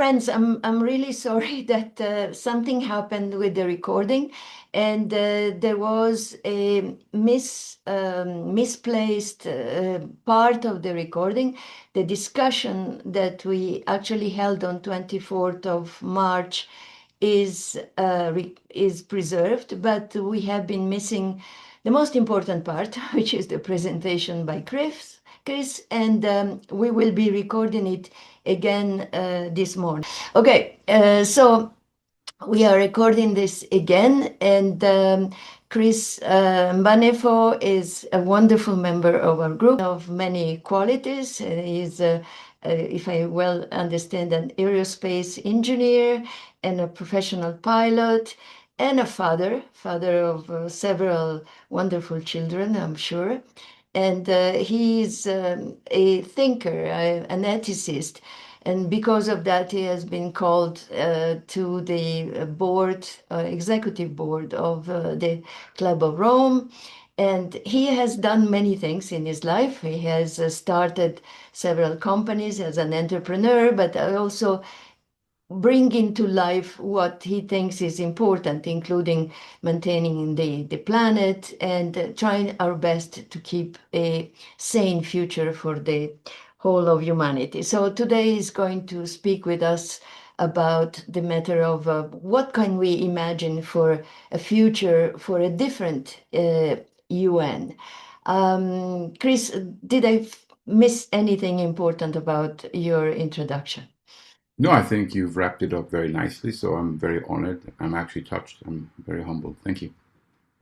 Friends, I'm really sorry that something happened with the recording, and there was a misplaced part of the recording. The discussion that we actually held on 24th of March is preserved, but we have been missing the most important part, which is the presentation by Chris, and we will be recording it again this morning. Okay, so we are recording this again, and Chris Mbanefo is a wonderful member of our group of many qualities. He's, if I well understand, an aerospace engineer and a professional pilot and a father of several wonderful children, I'm sure. And he's a thinker, an ethicist. And because of that, he has been called to the board, executive board of the Club of Rome. And he has done many things in his life. He has started several companies as an entrepreneur, but also bring into life what he thinks is important, including maintaining the planet and trying our best to keep a sane future for the whole of humanity. So today he's going to speak with us about the matter of what can we imagine for a future for a different UN. Chris, did I miss anything important about your introduction? No, I think you've wrapped it up very nicely. So I'm very honored. I'm actually touched. I'm very humbled. Thank you.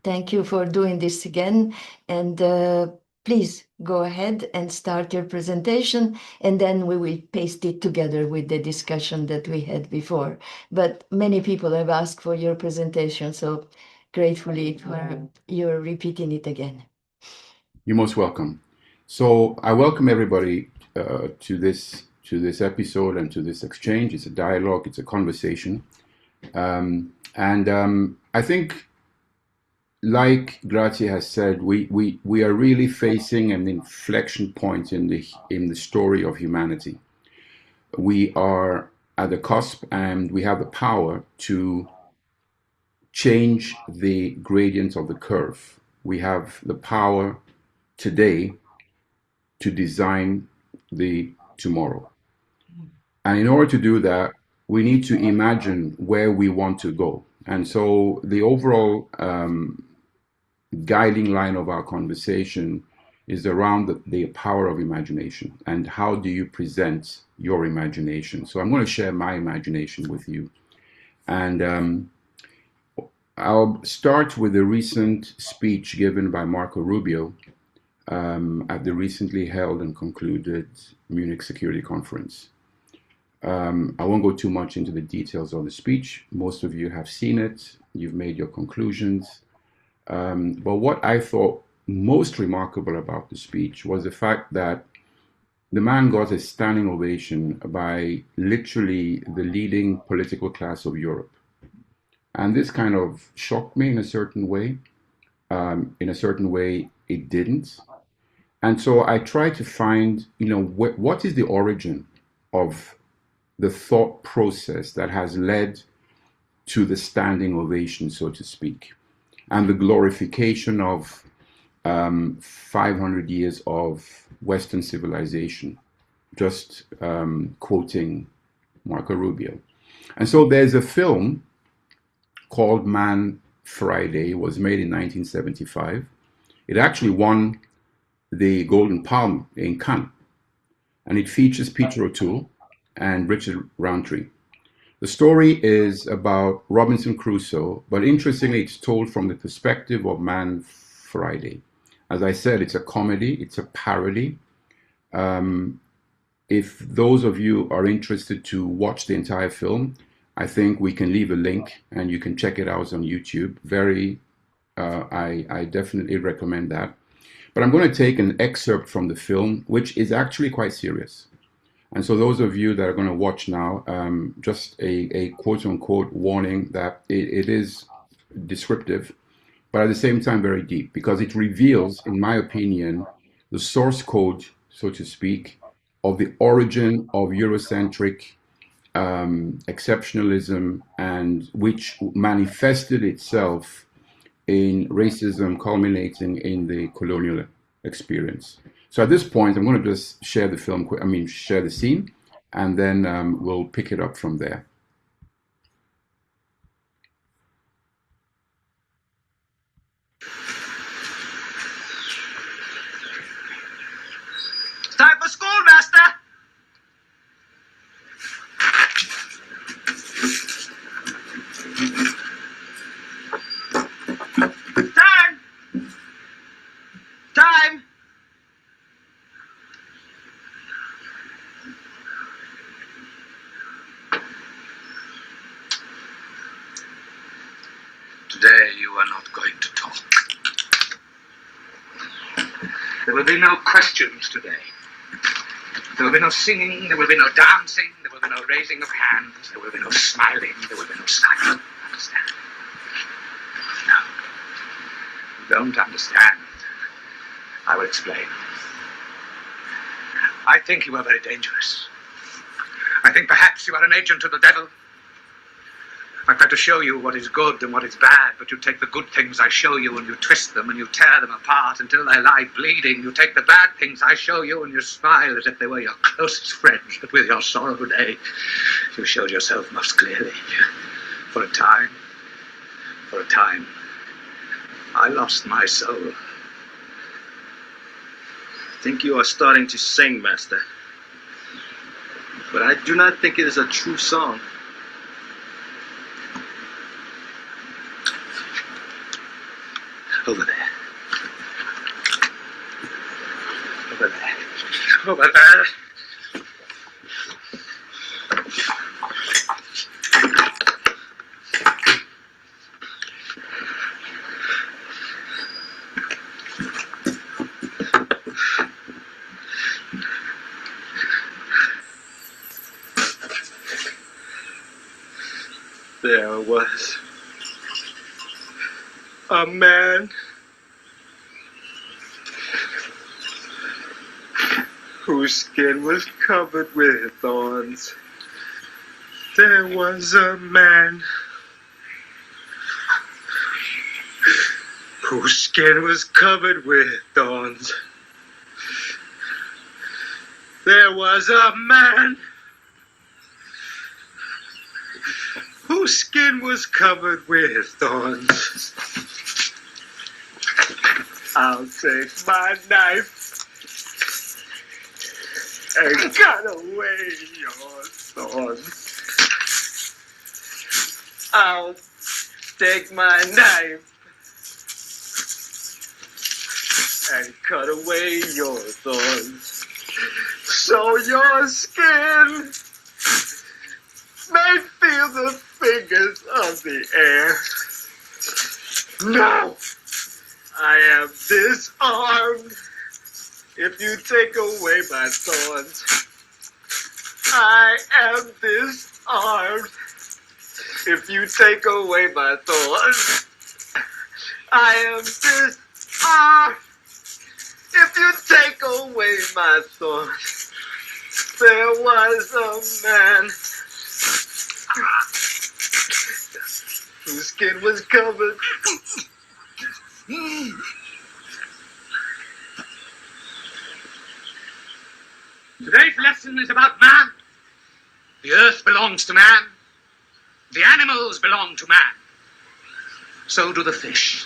Thank you for doing this again. And please go ahead and start your presentation, and then we will paste it together with the discussion that we had before. But many people have asked for your presentation, so gratefully for you're repeating it again. You're most welcome. So I welcome everybody to this episode and to this exchange. It's a dialogue. It's a conversation. And I think, like Grazie has said, we are really facing an inflection point in the story of humanity. We are at the cusp, and we have the power to change the gradient of the curve. We have the power today to design the tomorrow. And in order to do that, we need to imagine where we want to go. And so the overall guiding line of our conversation is around the power of imagination and how do you present your imagination. So I'm going to share my imagination with you. And I'll start with a recent speech given by Marco Rubio at the recently held and concluded Munich Security Conference. I won't go too much into the details of the speech. Most of you have seen it. You've made your conclusions. But what I thought most remarkable about the speech was the fact that the man got a standing ovation by literally the leading political class of Europe. And this kind of shocked me in a certain way. In a certain way, it didn't. And so I tried to find, what is the origin of the thought process that has led to the standing ovation, so to speak, and the glorification of 500 years of Western civilization, just quoting Marco Rubio. And so there's a film called Man Friday. It was made in 1975. It actually won the Golden Palm in Cannes, and it features Peter O'Toole and Richard Roundtree. The story is about Robinson Crusoe, but interestingly, it's told from the perspective of Man Friday. As I said, it's a comedy, it's a parody. If those of you are interested to watch the entire film, I think we can leave a link and you can check it out on YouTube. I definitely recommend that. But I'm going to take an excerpt from the film, which is actually quite serious. And so those of you that are going to watch now, just a quote unquote warning that it is descriptive, but at the same time very deep, because it reveals, in my opinion, the source code, so to speak, of the origin of Eurocentric exceptionalism, and which manifested itself in racism culminating in the colonial experience. So at this point, I'm going to just share the film, share the scene, and then we'll pick it up from there. Time for school, master! Time! Time! Today you are not going to talk. There will be no questions today. There will be no singing, there will be no dancing, there will be no raising of hands, there will be no smiling, there will be no smiling. Understand? No. You don't understand. I will explain. I think you are very dangerous. I think perhaps you are an agent of the devil. I try to show you what is good and what is bad, but you take the good things I show you and you twist them and you tear them apart until they lie bleeding. You take the bad things I show you and you smile as if they were your closest friends, but with your sorrow today, you showed yourself most clearly. For a time, I lost my soul. I think you are starting to sing, Master. But I do not think it is a true song. Over there. Over there. Over there. There was a man whose skin was covered with thorns. There was a man whose skin was covered with thorns. There was a man whose skin was covered with thorns. I'll take my knife and cut away your thorns. I'll take my knife and cut away your thorns, so your skin may feel the fingers of the air. No, I am disarmed. If you take away my thorns, I am disarmed. If you take away my thorns, I am disarmed. If you take away my thorns, there was a man whose skin was covered. Today's lesson is about man. The earth belongs to man. The animals belong to man. So do the fish,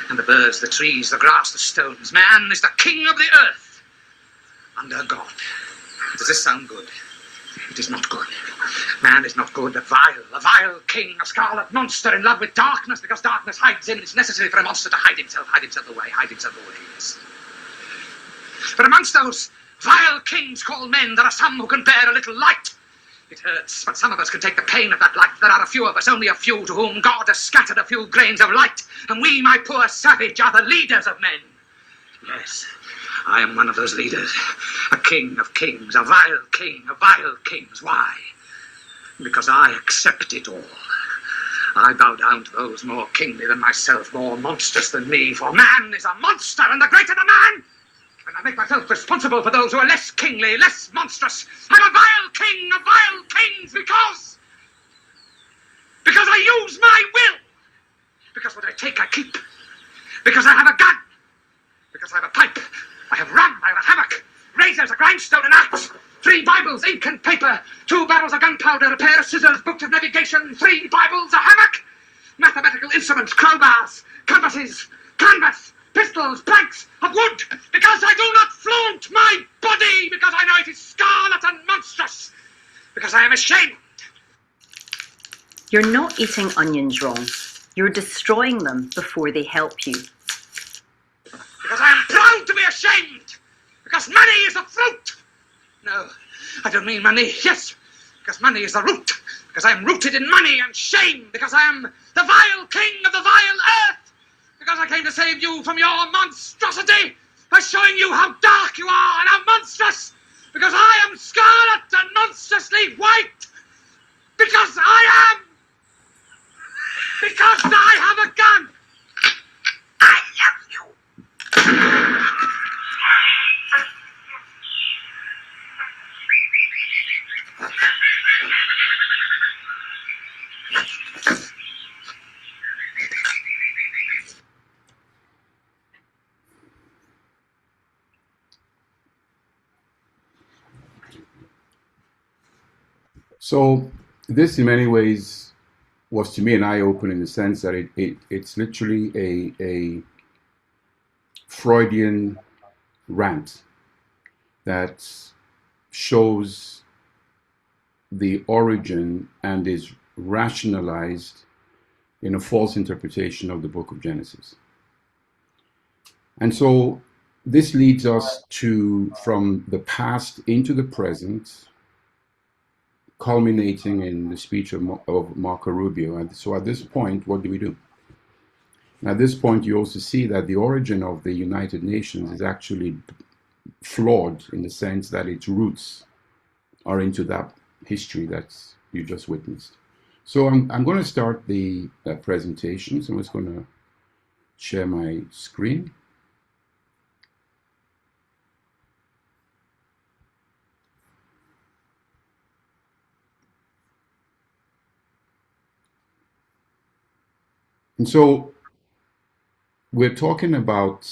and the birds, the trees, the grass, the stones. Man is the king of the earth, under God. Does this sound good? It is not good. Man is not good, a vile king, a scarlet monster in love with darkness, because darkness hides him. It's necessary for a monster to hide himself away. Yes. But amongst those vile kings called men, there are some who can bear a little light. It hurts, but some of us can take the pain of that light. There are a few of us, only a few, to whom God has scattered a few grains of light. And we, my poor savage, are the leaders of men. Yes, I am one of those leaders. A king of kings, a vile king of vile kings. Why? Because I accept it all. I bow down to those more kingly than myself, more monstrous than me, for man is a monster, and the greater the man, and I make myself responsible for those who are less kingly, less monstrous. I'm a vile king of vile kings because I use my will. Because what I take, I keep. Because I have a gun. Because I have a pipe. I have rum. I have a hammock. Razors, a grindstone, an axe. 3 Bibles, ink and paper. 2 barrels of gunpowder, a pair of scissors, books of navigation. 3 Bibles, a hammock. Mathematical instruments, crowbars, compasses, canvas, pistols, planks of wood. Because I do not flaunt my body. Because I know it is scarlet and monstrous. Because I am ashamed. You're not eating onions wrong. You're destroying them before they help you. Because I am proud to be ashamed. Because money is the fruit. No, I don't mean money. Yes, because money is the root. Because I am rooted in money and shame. Because I am the vile king of the vile earth. Because I came to save you from your monstrosity by showing you how dark you are and how monstrous. Because I am scarlet and monstrously white. Because I am. Because I have a gun. I love you. So this, in many ways, was to me an eye-opener in the sense that it's literally a Freudian rant that shows the origin and is rationalized in a false interpretation of the book of Genesis. And so this leads us to, from the past into the present, culminating in the speech of Marco Rubio. And so at this point, what do? At this point, you also see that the origin of the United Nations is actually flawed in the sense that its roots are into that history that you just witnessed. So I'm going to start the presentation. So I'm just going to share my screen. And so we're talking about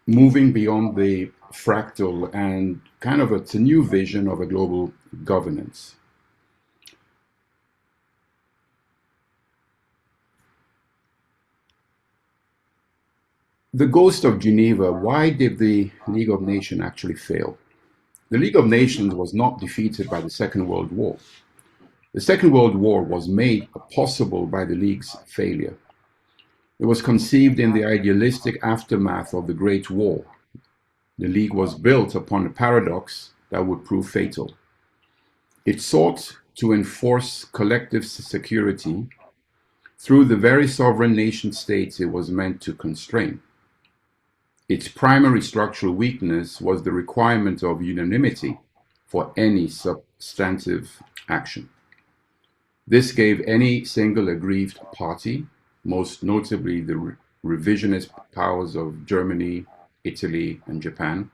moving beyond the fractal and kind of it's a new vision of a global governance. The ghost of Geneva, why did the League of Nations actually fail? The League of Nations was not defeated by the Second World War. The Second World War was made possible by the League's failure. It was conceived in the idealistic aftermath of the Great War. The League was built upon a paradox that would prove fatal. It sought to enforce collective security through the very sovereign nation states it was meant to constrain. Its primary structural weakness was the requirement of unanimity for any substantive action. This gave any single aggrieved party, most notably the revisionist powers of Germany, Italy, and Japan,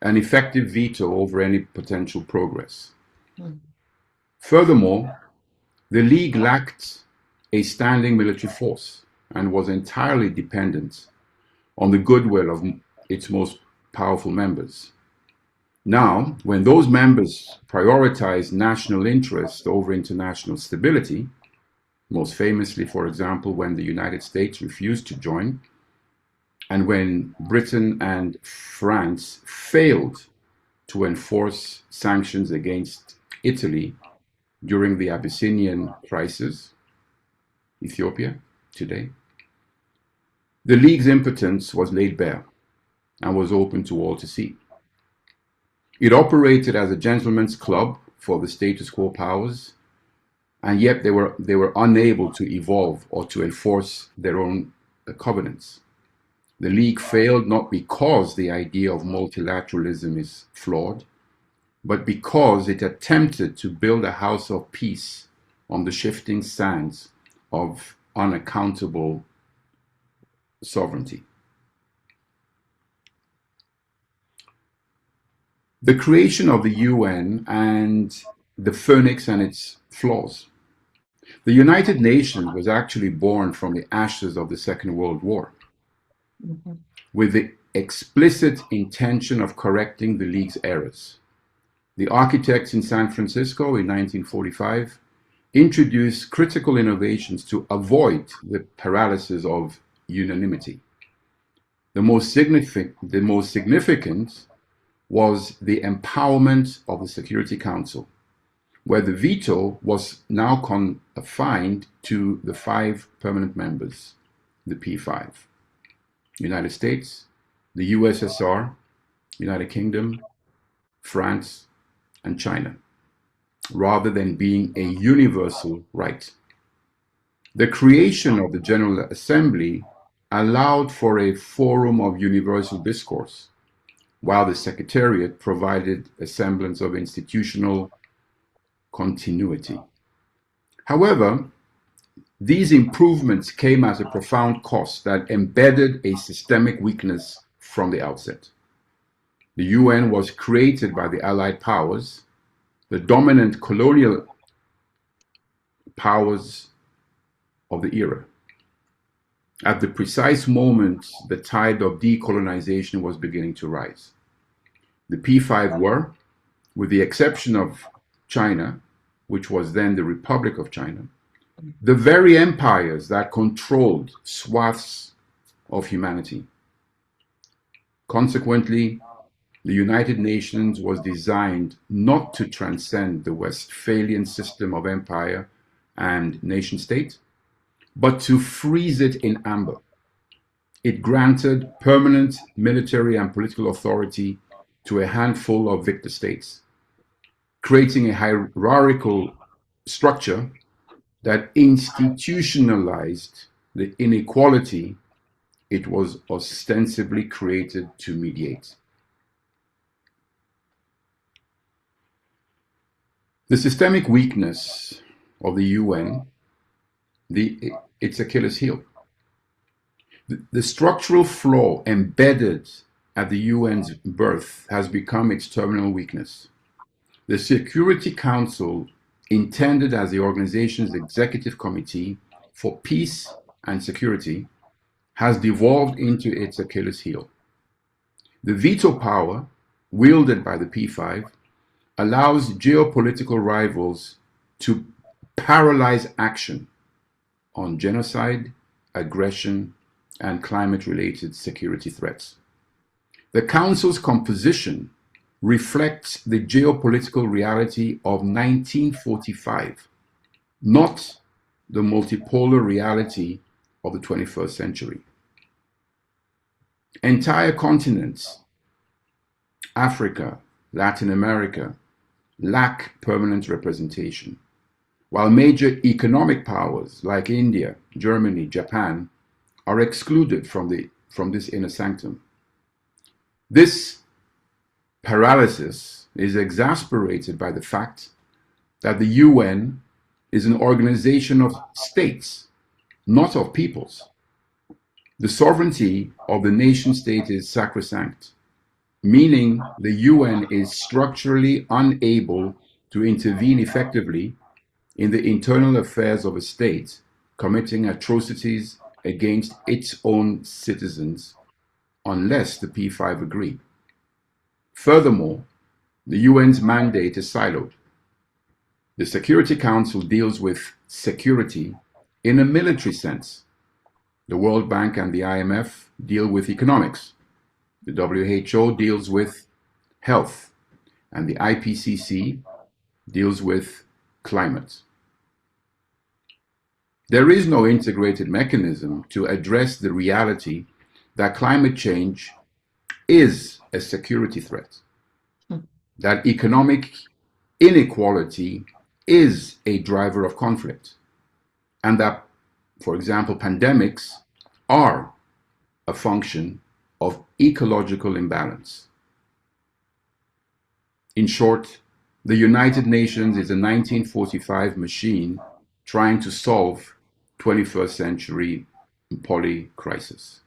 an effective veto over any potential progress. Furthermore, the League lacked a standing military force and was entirely dependent on the goodwill of its most powerful members. Now, when those members prioritize national interest over international stability, most famously, for example, when the United States refused to join, and when Britain and France failed to enforce sanctions against Italy during the Abyssinian crisis, Ethiopia today, the League's impotence was laid bare and was open to all to see. It operated as a gentleman's club for the status quo powers, and yet they were unable to evolve or to enforce their own covenants. The League failed not because the idea of multilateralism is flawed, but because it attempted to build a house of peace on the shifting sands of unaccountable sovereignty. The creation of the UN and the phoenix and its flaws. The United Nations was actually born from the ashes of the Second World War, with the explicit intention of correcting the League's errors. The architects in San Francisco in 1945 introduced critical innovations to avoid the paralysis of unanimity. The most significant was the empowerment of the Security Council, where the veto was now confined to the 5 permanent members, the P5: United States, the USSR, United Kingdom, France, and China, rather than being a universal right. The creation of the General Assembly allowed for a forum of universal discourse, while the Secretariat provided a semblance of institutional continuity. However, these improvements came at a profound cost that embedded a systemic weakness from the outset. The UN was created by the Allied powers, the dominant colonial powers of the era. At the precise moment the tide of decolonization was beginning to rise. The P5 were, with the exception of China, which was then the Republic of China, the very empires that controlled swaths of humanity. Consequently, the United Nations was designed not to transcend the Westphalian system of empire and nation state, but to freeze it in amber. It granted permanent military and political authority to a handful of victor states, creating a hierarchical structure that institutionalized the inequality it was ostensibly created to mediate. The systemic weakness of the UN, its Achilles heel. The structural flaw embedded at the UN's birth has become its terminal weakness. The Security Council, intended as the organization's executive committee for peace and security, has devolved into its Achilles heel. The veto power, wielded by the P5, allows geopolitical rivals to paralyze action on genocide, aggression, and climate-related security threats. The Council's composition reflects the geopolitical reality of 1945, not the multipolar reality of the 21st century. Entire continents, Africa, Latin America, lack permanent representation, while major economic powers like India, Germany, Japan are excluded from this inner sanctum. This paralysis is exasperated by the fact that the UN is an organization of states, not of peoples. The sovereignty of the nation state is sacrosanct, meaning the UN is structurally unable to intervene effectively in the internal affairs of a state committing atrocities against its own citizens unless the P5 agree. Furthermore, the UN's mandate is siloed. The Security Council deals with security in a military sense. The World Bank and the IMF deal with economics. The WHO deals with health, and the IPCC deals with climate. There is no integrated mechanism to address the reality that climate change is a security threat, that economic inequality is a driver of conflict, and that, for example, pandemics are a function of ecological imbalance. In short, the United Nations is a 1945 machine trying to solve 21st century poly crisis.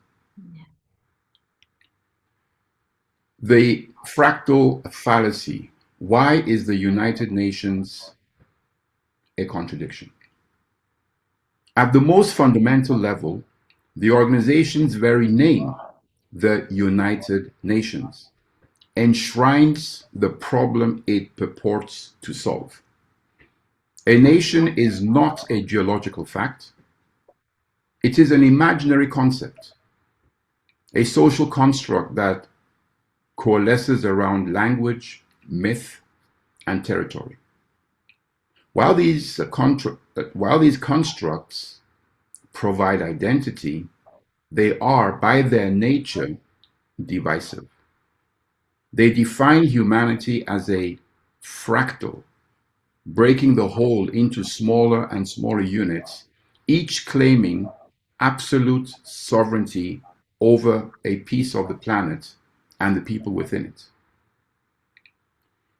The fractal fallacy. Why is the United Nations a contradiction? At the most fundamental level, the organization's very name, the United Nations, enshrines the problem it purports to solve. A nation is not a geological fact. It is an imaginary concept, a social construct that coalesces around language, myth, and territory. While these constructs provide identity, they are, by their nature, divisive. They define humanity as a fractal, breaking the whole into smaller and smaller units, each claiming absolute sovereignty over a piece of the planet and the people within it.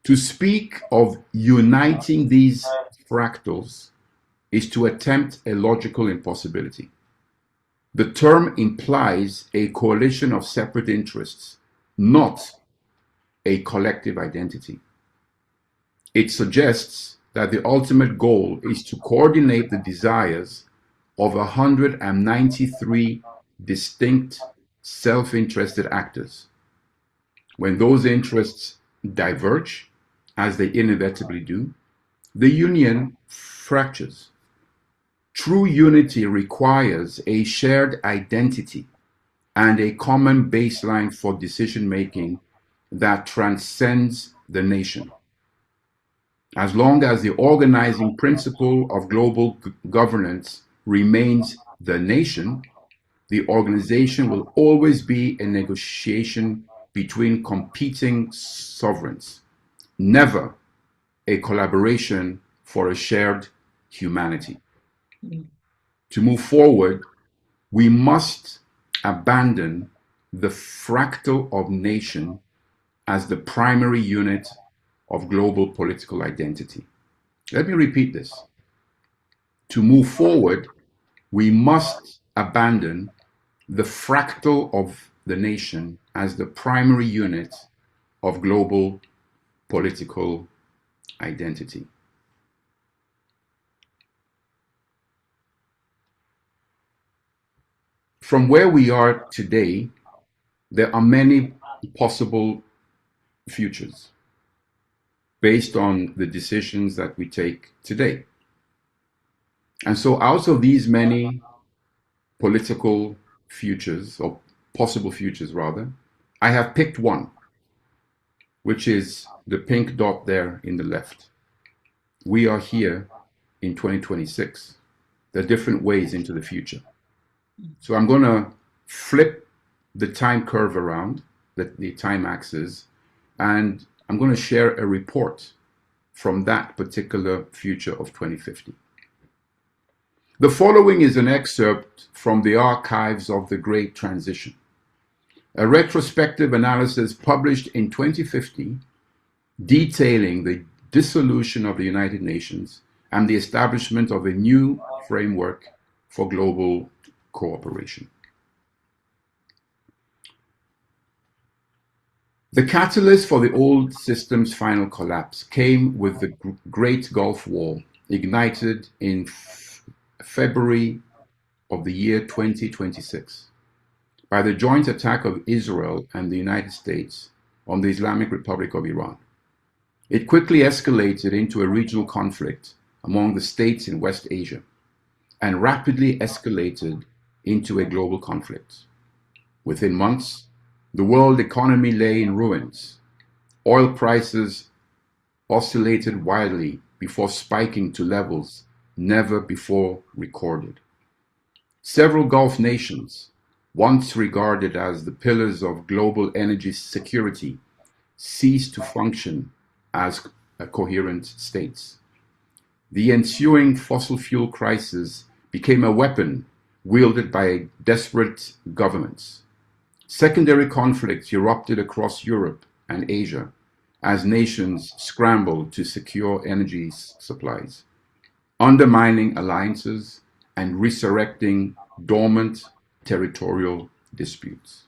To speak of uniting these fractals is to attempt a logical impossibility. The term implies a coalition of separate interests, not a collective identity. It suggests that the ultimate goal is to coordinate the desires of 193 distinct self-interested actors. When those interests diverge, as they inevitably do, the union fractures. True unity requires a shared identity and a common baseline for decision-making that transcends the nation. As long as the organizing principle of global governance remains the nation, the organization will always be a negotiation between competing sovereigns, never a collaboration for a shared humanity. To move forward, we must abandon the fractal of nation as the primary unit of global political identity. Let me repeat this. To move forward, we must abandon the fractal of the nation as the primary unit of global political identity. From where we are today, there are many possible futures based on the decisions that we take today. And so out of these many political futures, or possible futures rather, I have picked one, which is the pink dot there in the left. We are here in 2026. There are different ways into the future. So I'm going to flip the time curve around, the time axis, and I'm going to share a report from that particular future of 2050. The following is an excerpt from the archives of the Great Transition, a retrospective analysis published in 2050 detailing the dissolution of the United Nations and the establishment of a new framework for global cooperation. The catalyst for the old system's final collapse came with the Great Gulf War, ignited in February of the year 2026 by the joint attack of Israel and the United States on the Islamic Republic of Iran. It quickly escalated into a regional conflict among the states in West Asia and rapidly escalated into a global conflict. Within months, the world economy lay in ruins. Oil prices oscillated wildly before spiking to levels never before recorded. Several Gulf nations, once regarded as the pillars of global energy security, ceased to function as coherent states. The ensuing fossil fuel crisis became a weapon wielded by desperate governments. Secondary conflicts erupted across Europe and Asia as nations scrambled to secure energy supplies, undermining alliances and resurrecting dormant territorial disputes.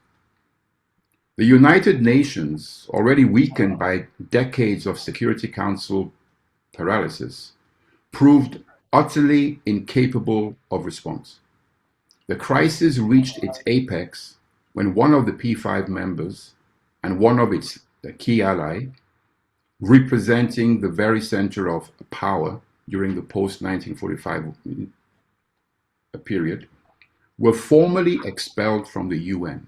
The United Nations, already weakened by decades of Security Council paralysis, proved utterly incapable of response. The crisis reached its apex when one of the P5 members and one of its key ally, representing the very center of power during the post-1945 period, were formally expelled from the UN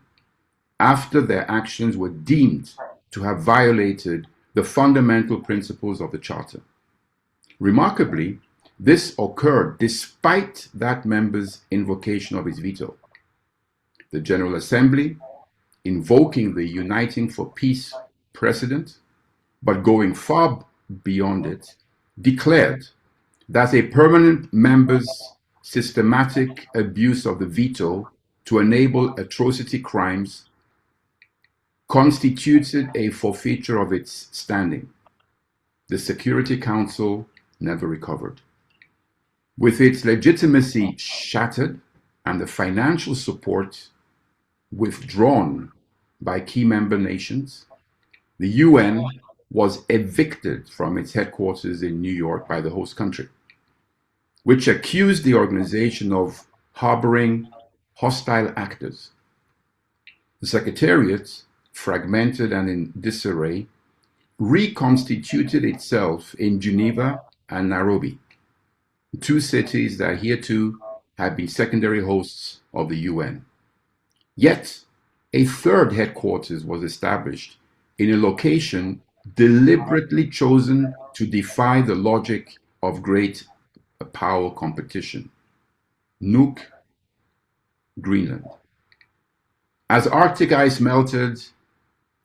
after their actions were deemed to have violated the fundamental principles of the Charter. Remarkably, this occurred despite that member's invocation of his veto. The General Assembly, invoking the Uniting for Peace precedent, but going far beyond it, declared that a permanent member's systematic abuse of the veto to enable atrocity crimes constituted a forfeiture of its standing. The Security Council never recovered. With its legitimacy shattered and the financial support withdrawn by key member nations, the UN was evicted from its headquarters in New York by the host country, which accused the organization of harboring hostile actors. The Secretariat, fragmented and in disarray, reconstituted itself in Geneva and Nairobi, two cities that hitherto had been secondary hosts of the UN. Yet, a third headquarters was established in a location deliberately chosen to defy the logic of great power competition: Nuuk, Greenland. As Arctic ice melted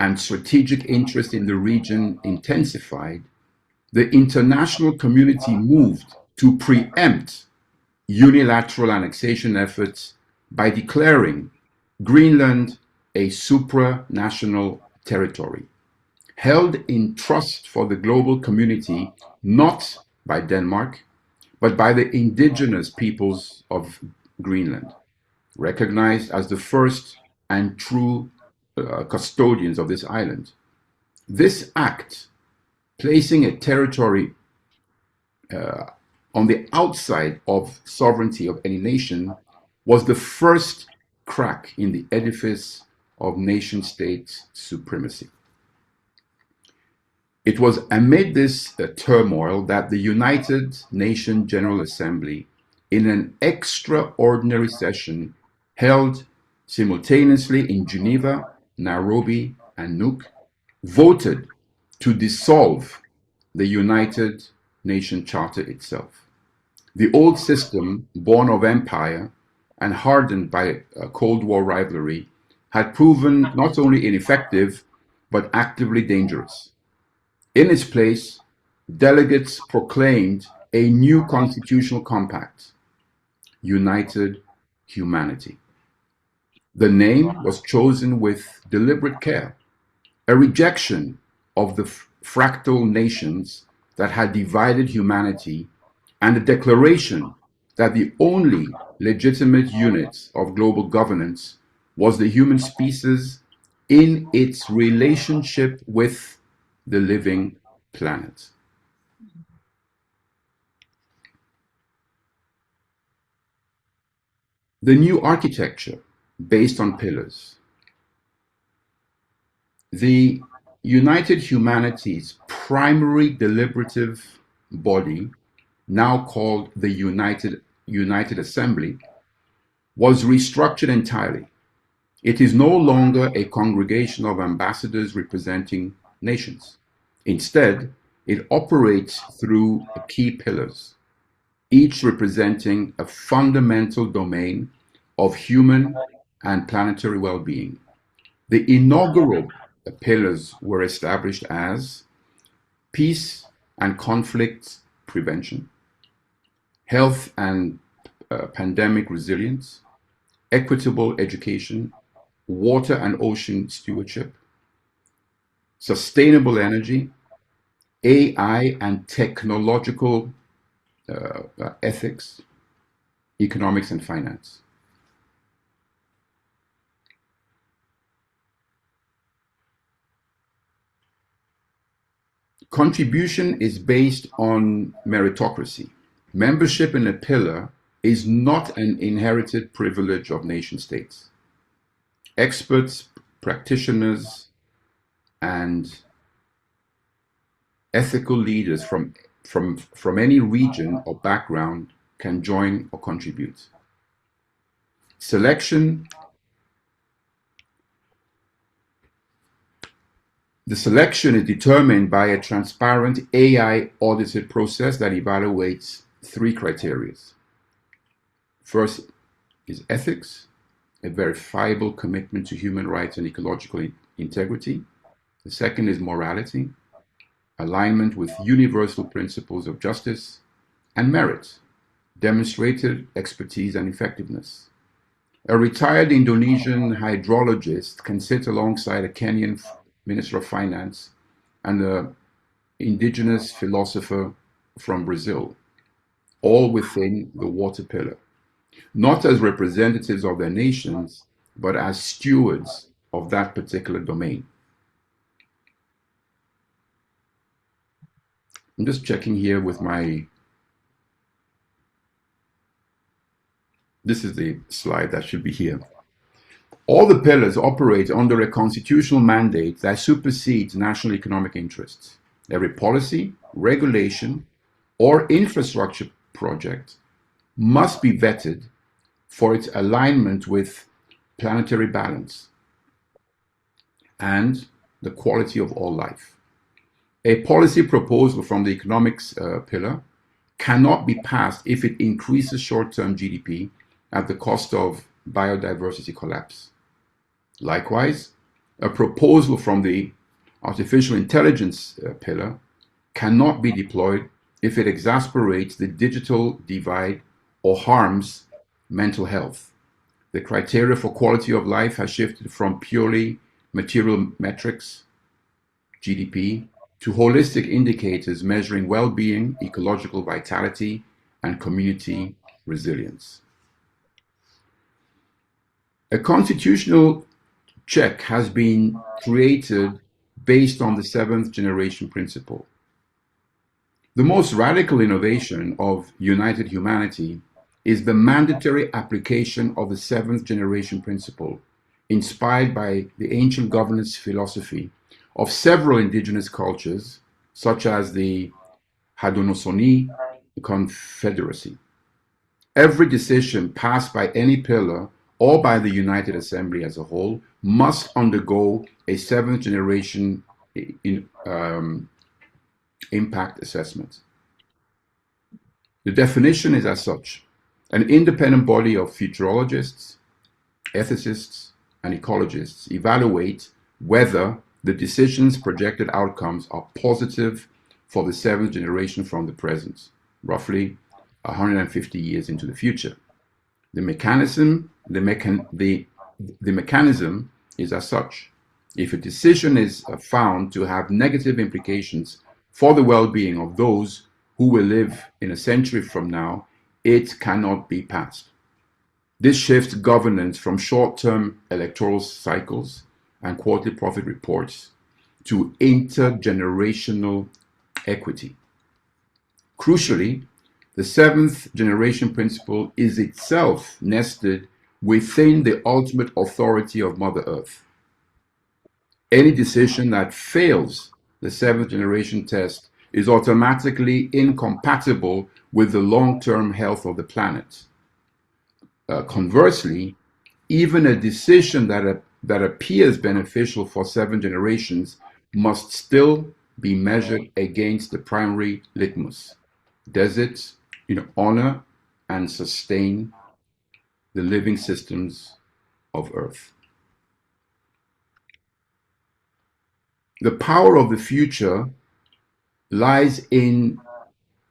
and strategic interest in the region intensified, the international community moved to preempt unilateral annexation efforts by declaring Greenland a supranational territory, held in trust for the global community, not by Denmark, but by the indigenous peoples of Greenland, recognized as the first and true custodians of this island. This act, placing a territory on the outside of sovereignty of any nation, was the first crack in the edifice of nation-state supremacy. It was amid this turmoil that the United Nations General Assembly, in an extraordinary session held simultaneously in Geneva, Nairobi, and Nuuk, voted to dissolve the United Nations Charter itself. The old system, born of empire and hardened by a Cold War rivalry, had proven not only ineffective, but actively dangerous. In its place, delegates proclaimed a new constitutional compact: United Humanity. The name was chosen with deliberate care, a rejection of the fractal nations that had divided humanity, and a declaration that the only legitimate unit of global governance was the human species in its relationship with the living planet. The new architecture, based on pillars. The United Humanity's primary deliberative body, now called the United Assembly, was restructured entirely. It is no longer a congregation of ambassadors representing nations. Instead, it operates through key pillars, each representing a fundamental domain of human and planetary well-being. The inaugural pillars were established as peace and conflict prevention, health and pandemic resilience, equitable education, water and ocean stewardship, sustainable energy, AI and technological ethics, economics and finance. Contribution is based on meritocracy. Membership in a pillar is not an inherited privilege of nation states. Experts, practitioners, and ethical leaders from any region or background can join or contribute. The selection is determined by a transparent AI audited process that evaluates three criteria. First is ethics, a verifiable commitment to human rights and ecological integrity. The second is morality, alignment with universal principles of justice, and merit, demonstrated expertise and effectiveness. A retired Indonesian hydrologist can sit alongside a Kenyan Minister of Finance and an indigenous philosopher from Brazil, all within the water pillar, not as representatives of their nations, but as stewards of that particular domain. I'm just checking here with this is the slide that should be here. All the pillars operate under a constitutional mandate that supersedes national economic interests. Every policy, regulation, or infrastructure project must be vetted for its alignment with planetary balance and the quality of all life. A policy proposal from the economics pillar cannot be passed if it increases short-term GDP at the cost of biodiversity collapse. Likewise, a proposal from the artificial intelligence pillar cannot be deployed if it exasperates the digital divide or harms mental health. The criteria for quality of life has shifted from purely material metrics, GDP, to holistic indicators measuring well-being, ecological vitality, and community resilience. A constitutional check has been created based on the seventh generation principle. The most radical innovation of United Humanity is the mandatory application of the seventh generation principle, inspired by the ancient governance philosophy of several indigenous cultures, such as the Haudenosaunee Confederacy. Every decision passed by any pillar or by the United Assembly as a whole must undergo a seventh generation impact assessment. The definition is as such: an independent body of futurologists, ethicists, and ecologists evaluate whether the decision's projected outcomes are positive for the seventh generation from the present, roughly 150 years into the future. The mechanism is as such: if a decision is found to have negative implications for the well-being of those who will live in a century from now, it cannot be passed. This shifts governance from short-term electoral cycles and quarterly profit reports to intergenerational equity. Crucially, the seventh generation principle is itself nested within the ultimate authority of Mother Earth. Any decision that fails the seventh generation test is automatically incompatible with the long-term health of the planet. Conversely, even a decision that appears beneficial for 7 generations must still be measured against the primary litmus. Does it honor and sustain the living systems of Earth? The power of the future lies in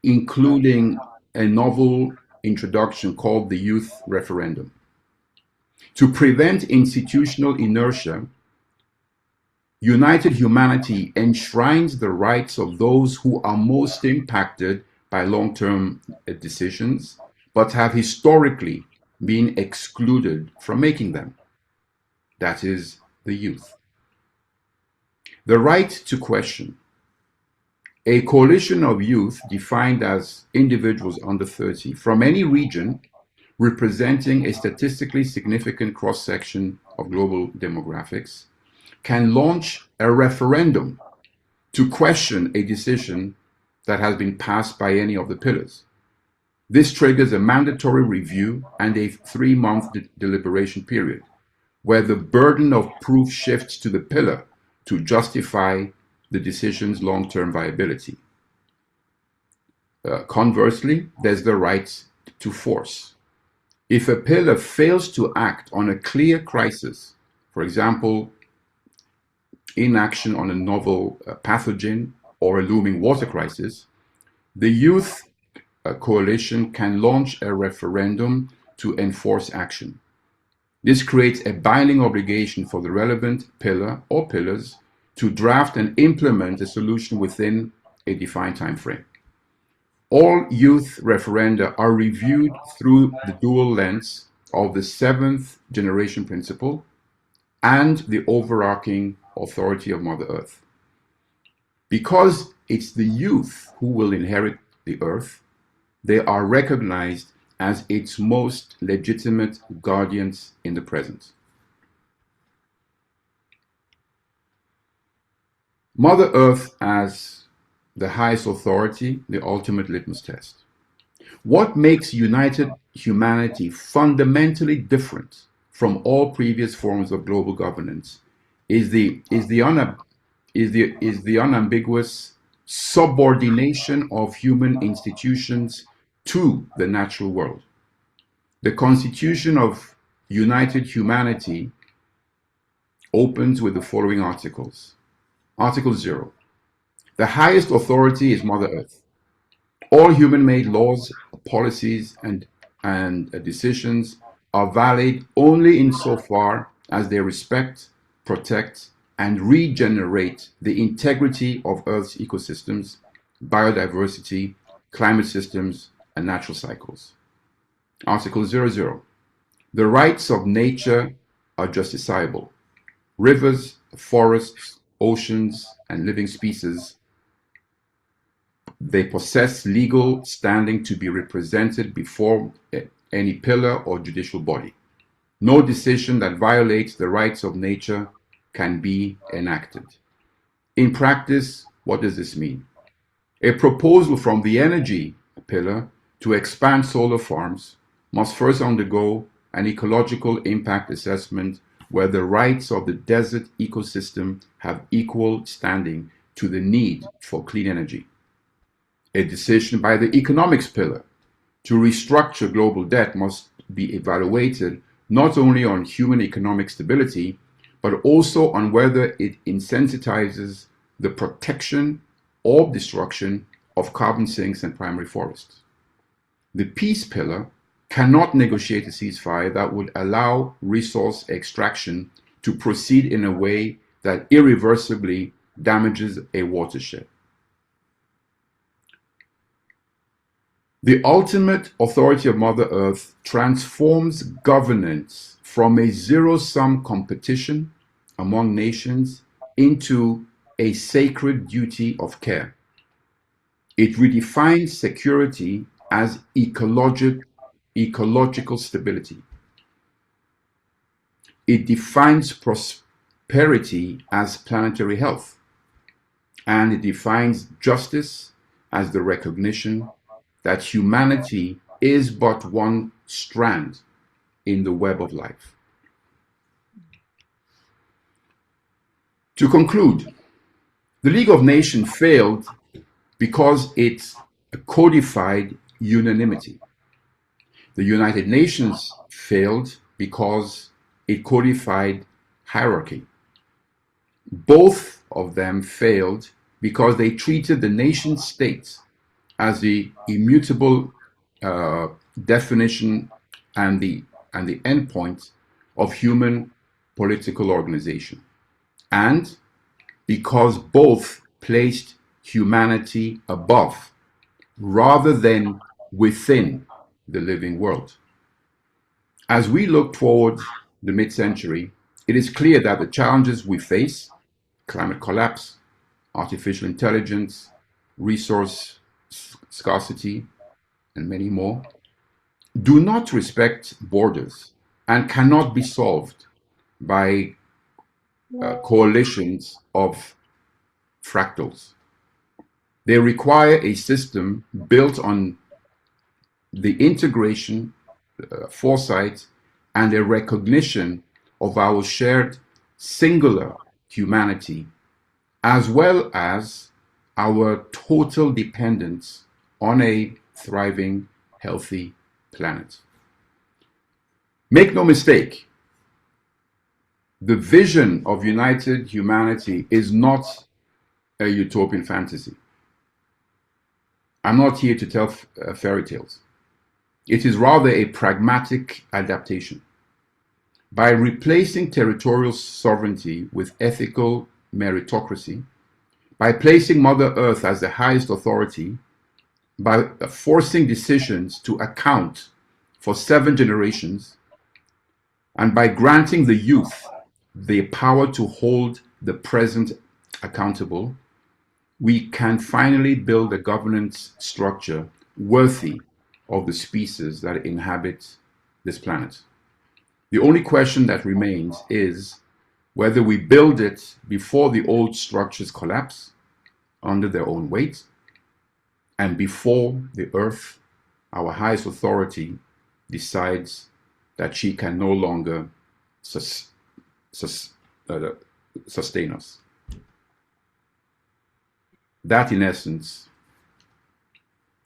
including a novel introduction called the youth referendum. To prevent institutional inertia, United Humanity enshrines the rights of those who are most impacted by long-term decisions, but have historically been excluded from making them. That is, the youth. The right to question, A coalition of youth defined as individuals under 30 from any region representing a statistically significant cross-section of global demographics can launch a referendum to question a decision that has been passed by any of the pillars. This triggers a mandatory review and a 3-month deliberation period, where the burden of proof shifts to the pillar to justify the decision's long-term viability. Conversely, there's the right to force. If a pillar fails to act on a clear crisis, for example, inaction on a novel pathogen or a looming water crisis, the youth coalition can launch a referendum to enforce action. This creates a binding obligation for the relevant pillar or pillars to draft and implement a solution within a defined time frame. All youth referenda are reviewed through the dual lens of the 7th generation principle and the overarching authority of Mother Earth. Because it's the youth who will inherit the Earth, they are recognized as its most legitimate guardians in the present. Mother Earth as the highest authority, the ultimate litmus test. What makes united humanity fundamentally different from all previous forms of global governance is the unambiguous subordination of human institutions to the natural world. The constitution of united humanity opens with the following articles. Article 0. The highest authority is Mother Earth. All human-made laws, policies, and decisions are valid only insofar as they respect, protect, and regenerate the integrity of Earth's ecosystems, biodiversity, climate systems, and natural cycles. Article 00. The rights of nature are justiciable. Rivers, forests, oceans, and living species, they possess legal standing to be represented before any pillar or judicial body. No decision that violates the rights of nature can be enacted. In practice, what does this mean? A proposal from the energy pillar to expand solar farms must first undergo an ecological impact assessment where the rights of the desert ecosystem have equal standing to the need for clean energy. A decision by the economics pillar to restructure global debt must be evaluated not only on human economic stability, but also on whether it insensitizes the protection or destruction of carbon sinks and primary forests. The peace pillar cannot negotiate a ceasefire that would allow resource extraction to proceed in a way that irreversibly damages a watershed. The ultimate authority of Mother Earth transforms governance from a zero-sum competition among nations into a sacred duty of care. It redefines security as ecological stability. It defines prosperity as planetary health. And it defines justice as the recognition that humanity is but one strand in the web of life. To conclude, the League of Nations failed because it codified unanimity. The United Nations failed because it codified hierarchy. Both of them failed because they treated the nation state as the immutable definition and the endpoint of human political organization, and because both placed humanity above rather than within the living world. As we look toward the mid-century, it is clear that the challenges we face, climate collapse, artificial intelligence, resource scarcity, and many more, do not respect borders and cannot be solved by coalitions of fractals. They require a system built on the integration, foresight, and a recognition of our shared singular humanity, as well as our total dependence on a thriving, healthy planet. Make no mistake, the vision of united humanity is not a utopian fantasy. I'm not here to tell fairy tales. It is rather a pragmatic adaptation. By replacing territorial sovereignty with ethical meritocracy, by placing Mother Earth as the highest authority, by forcing decisions to account for 7 generations, and by granting the youth the power to hold the present accountable, we can finally build a governance structure worthy of the species that inhabit this planet. The only question that remains is whether we build it before the old structures collapse under their own weight and before the earth, our highest authority, decides that she can no longer sustain us. That, in essence,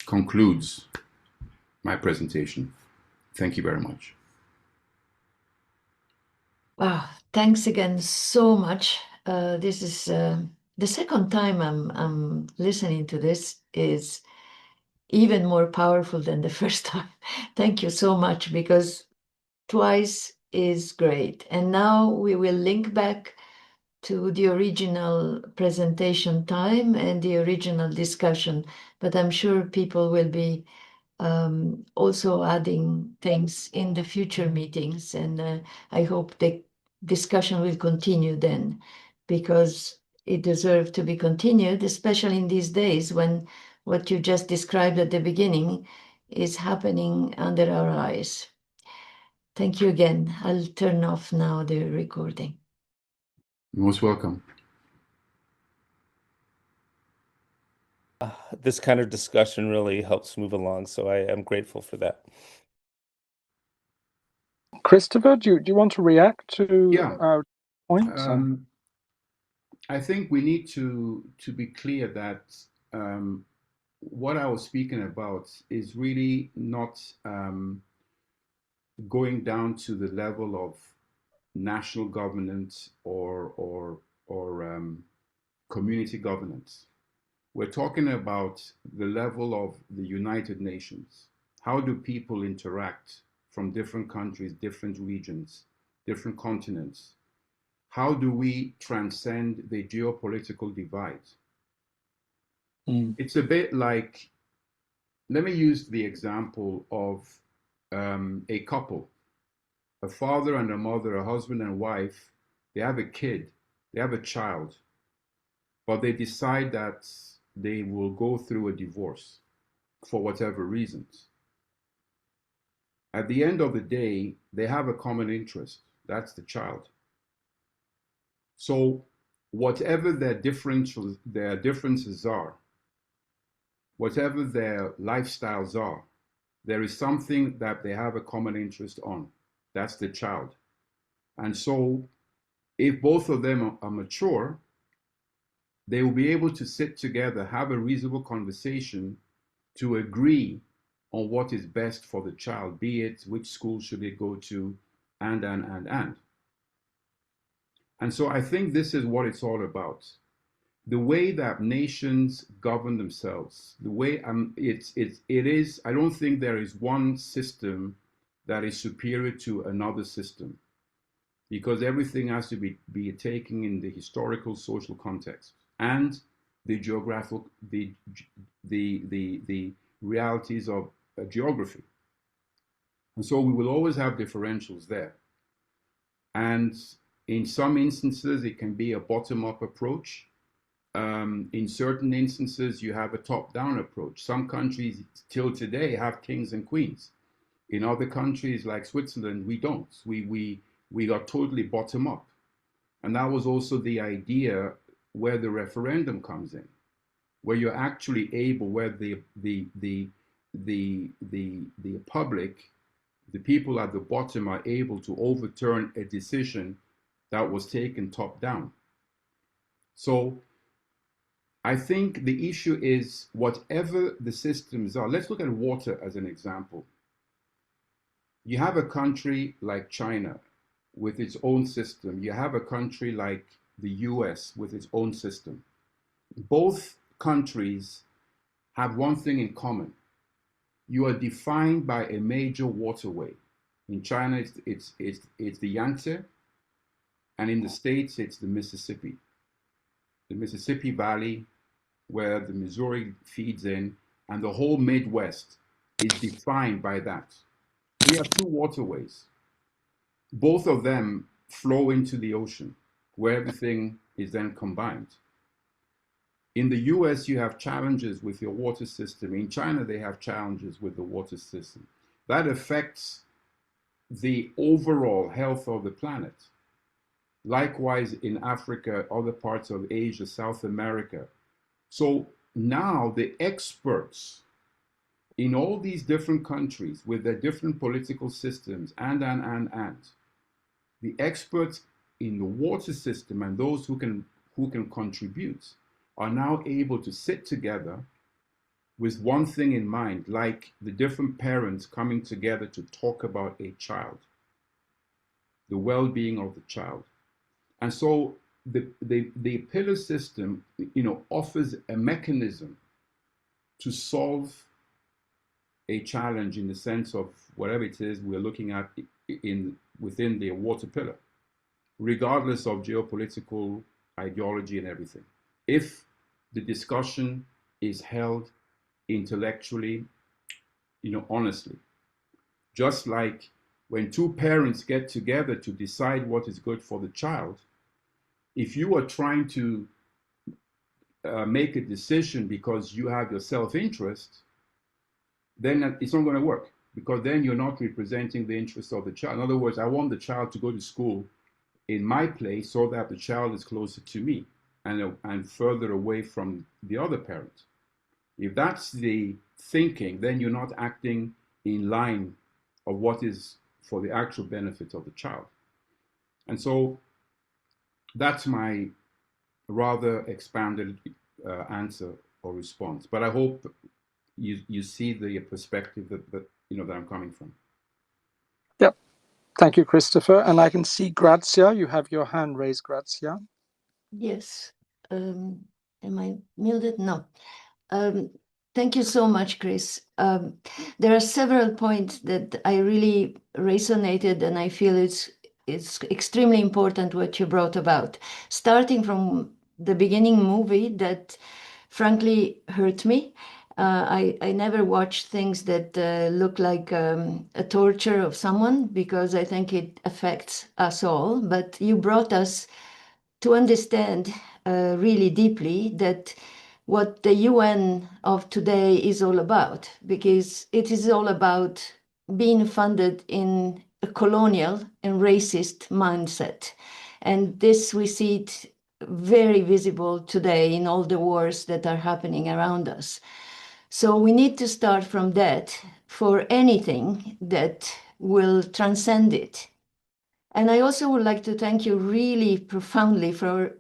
concludes my presentation. Thank you very much. Wow, thanks again so much. This is the second time I'm listening to this. Is even more powerful than the first time. Thank you so much, because twice is great. And now we will link back to the original presentation time and the original discussion, but I'm sure people will be also adding things in the future meetings, and I hope the discussion will continue then, because it deserves to be continued, especially in these days when what you just described at the beginning is happening under our eyes. Thank you again. I'll turn off now the recording. You're most welcome. This kind of discussion really helps move along, so I am grateful for that. Christopher, do you want to react to our points? I think we need to be clear that what I was speaking about is really not going down to the level of national governance or community governance. We're talking about the level of the United Nations. How do people interact from different countries, different regions, different continents? How do we transcend the geopolitical divide? It's a bit like, let me use the example of a couple, a father and a mother, a husband and wife. They have a kid, they have a child, but they decide that they will go through a divorce for whatever reasons. At the end of the day, they have a common interest. That's the child. So whatever their differences are, whatever their lifestyles are, there is something that they have a common interest on. That's the child. And so if both of them are mature, they will be able to sit together, have a reasonable conversation to agree on what is best for the child, be it which school should they go to, and. And so I think this is what it's all about. The way that nations govern themselves, the way it is, I don't think there is one system that is superior to another system, because everything has to be taken in the historical social context and the geographical, the realities of geography. And so we will always have differentials there. And in some instances, it can be a bottom-up approach. In certain instances, you have a top-down approach. Some countries till today have kings and queens. In other countries like Switzerland, we don't. We are totally bottom up. And that was also the idea where the referendum comes in, where you're actually able, where the public, the people at the bottom are able to overturn a decision that was taken top down. So I think the issue is whatever the systems are. Let's look at water as an example. You have a country like China with its own system. You have a country like the US with its own system. Both countries have one thing in common. You are defined by a major waterway. In China, it's the Yangtze, and in the States, it's the Mississippi. The Mississippi Valley, where the Missouri feeds in, and the whole Midwest is defined by that. We have two waterways. Both of them flow into the ocean, where everything is then combined. In the US, you have challenges with your water system. In China, they have challenges with the water system. That affects the overall health of the planet. Likewise, in Africa, other parts of Asia, South America. So now the experts in all these different countries with their different political systems and, the experts in the water system and those who can contribute are now able to sit together with one thing in mind, like the different parents coming together to talk about a child, the well-being of the child. And so the pillar system, offers a mechanism to solve a challenge in the sense of whatever it is we're looking at within the water pillar, regardless of geopolitical ideology and everything. If the discussion is held intellectually, honestly, just like when two parents get together to decide what is good for the child, if you are trying to make a decision because you have your self-interest, then it's not going to work, because then you're not representing the interests of the child. In other words, I want the child to go to school in my place so that the child is closer to me and further away from the other parent. If that's the thinking, then you're not acting in line of what is for the actual benefit of the child. And so that's my rather expanded answer or response. But I hope you see the perspective that I'm coming from. Yep. Thank you, Christopher. And I can see Grazia. You have your hand raised, Grazia. Yes. Am I muted? No. Thank you so much, Chris. There are several points that I really resonated, and I feel it's extremely important what you brought about. Starting from the beginning movie that frankly hurt me. I never watch things that look like a torture of someone, because I think it affects us all. But you brought us to understand really deeply that what the UN of today is all about, because it is all about being funded in a colonial and racist mindset. And this, we see it very visible today in all the wars that are happening around us. So we need to start from that for anything that will transcend it. And I also would like to thank you really profoundly for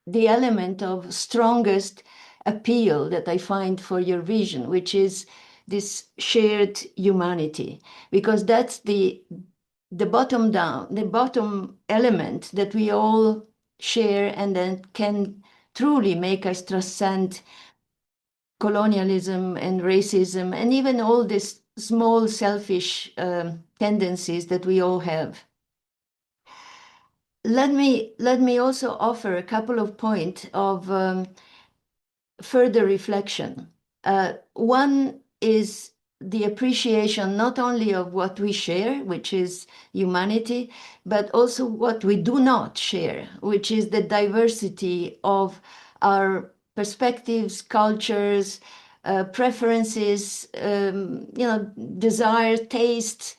the element of strongest appeal that I find for your vision, which is this shared humanity, because that's the bottom element that we all share, and then can truly make us transcend colonialism and racism, and even all these small selfish tendencies that we all have. Let me also offer a couple of points of further reflection. One is the appreciation not only of what we share, which is humanity, but also what we do not share, which is the diversity of our perspectives, cultures, preferences, desires, tastes,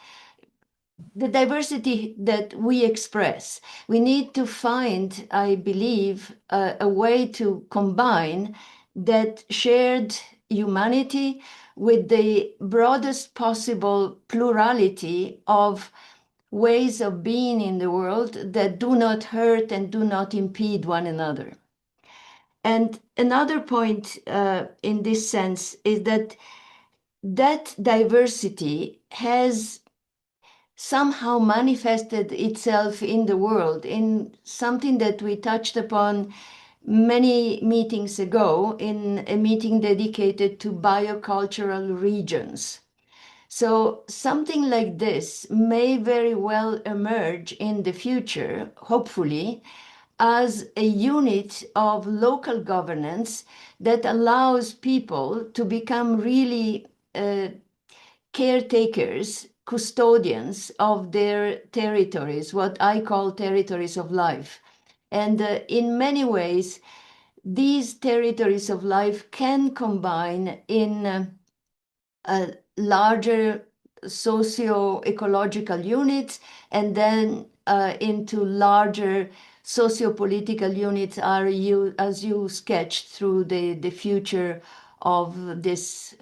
the diversity that we express. We need to find, I believe, a way to combine that shared humanity with the broadest possible plurality of ways of being in the world that do not hurt and do not impede one another. And another point in this sense is that diversity has somehow manifested itself in the world in something that we touched upon many meetings ago in a meeting dedicated to biocultural regions. So something like this may very well emerge in the future, hopefully, as a unit of local governance that allows people to become really caretakers, custodians of their territories, what I call territories of life. And in many ways, these territories of life can combine in larger socio-ecological units and then into larger socio-political units as you sketched through the future of this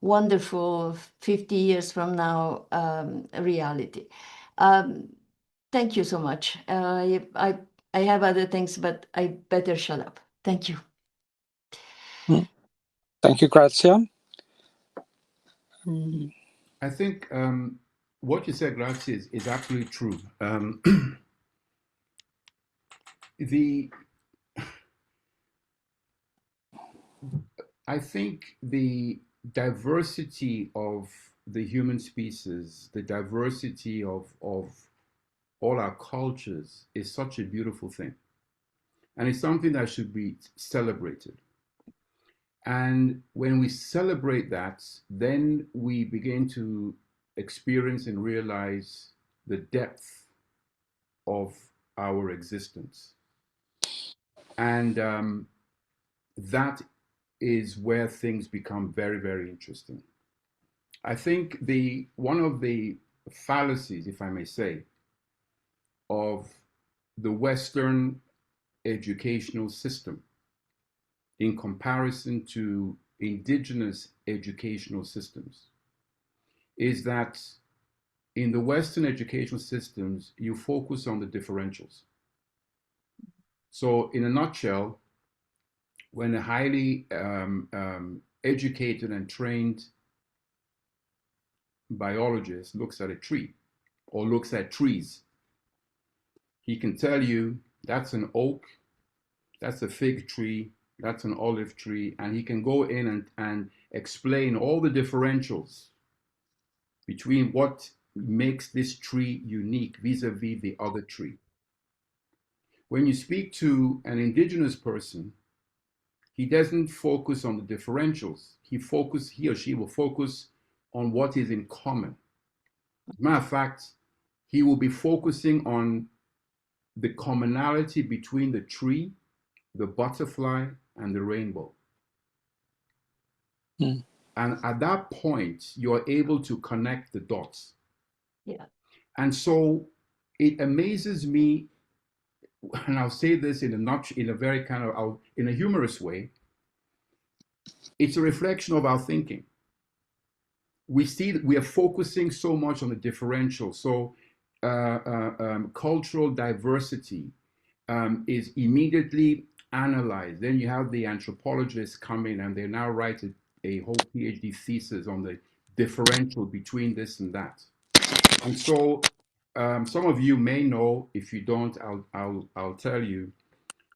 wonderful 50 years from now reality. Thank you so much. I have other things, but I better shut up. Thank you. Thank you, Grazia. I think what you said, Grazie, is absolutely true. I think the diversity of the human species, the diversity of all our cultures is such a beautiful thing. And it's something that should be celebrated. And when we celebrate that, then we begin to experience and realize the depth of our existence. And that is where things become very, very interesting. I think one of the fallacies, if I may say, of the Western educational system in comparison to indigenous educational systems is that in the Western educational systems, you focus on the differentials. So in a nutshell, when a highly educated and trained biologist looks at a tree or looks at trees, he can tell you that's an oak, that's a fig tree, that's an olive tree, and he can go in and explain all the differentials between what makes this tree unique vis-a-vis the other tree. When you speak to an indigenous person, he doesn't focus on the differentials. He or she will focus on what is in common. As a matter of fact, he will be focusing on the commonality between the tree, the butterfly, and the rainbow. And at that point, you're able to connect the dots. Yeah. And so it amazes me, and I'll say this in a very kind of, in a humorous way, it's a reflection of our thinking. We see that we are focusing so much on the differential. So cultural diversity is immediately analyzed. Then you have the anthropologists come in and they now write a whole PhD thesis on the differential between this and that. And so some of you may know. If you don't, I'll tell you.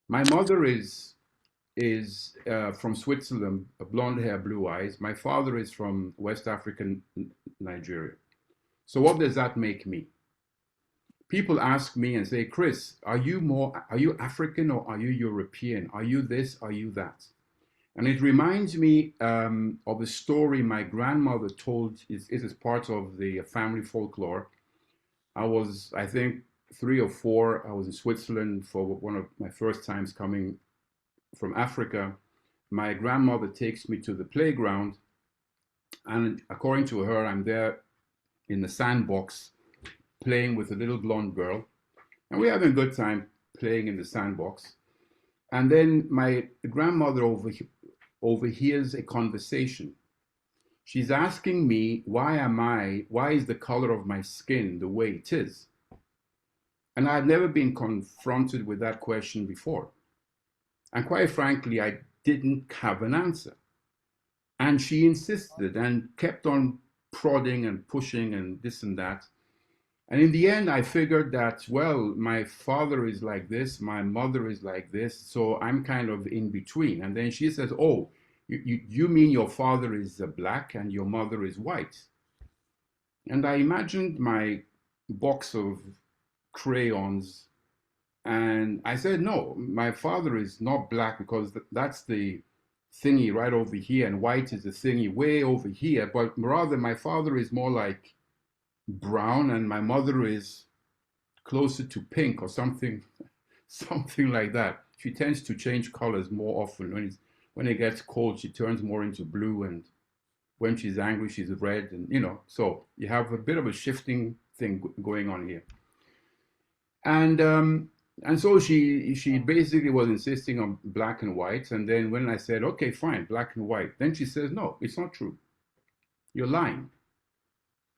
My mother is from Switzerland, blonde hair, blue eyes. My father is from West African Nigeria. So what does that make me? People ask me and say, Chris, are you African or are you European? Are you this? Are you that? And it reminds me of a story my grandmother told. It is part of the family folklore. I was, I think, 3 or 4. I was in Switzerland for one of my first times coming from Africa. My grandmother takes me to the playground, and according to her, I'm there in the sandbox playing with a little blonde girl, and we're having a good time playing in the sandbox. And then my grandmother overhears a conversation. She's asking me, why is the color of my skin the way it is? And I've never been confronted with that question before. And quite frankly, I didn't have an answer. And she insisted and kept on prodding and pushing and this and that. And in the end, I figured that, well, my father is like this, my mother is like this, so I'm kind of in between. And then she says, oh, you mean your father is black and your mother is white? And I imagined my box of crayons, and I said, no, my father is not black because that's the thingy right over here, and white is the thingy way over here, but rather my father is more like brown and my mother is closer to pink or something something like that. She tends to change colors more often. When it gets cold, she turns more into blue, and when she's angry, she's red, and so you have a bit of a shifting thing going on here. And so she basically was insisting on black and white. And then when I said, okay, fine, black and white, then she says, no, it's not true. You're lying.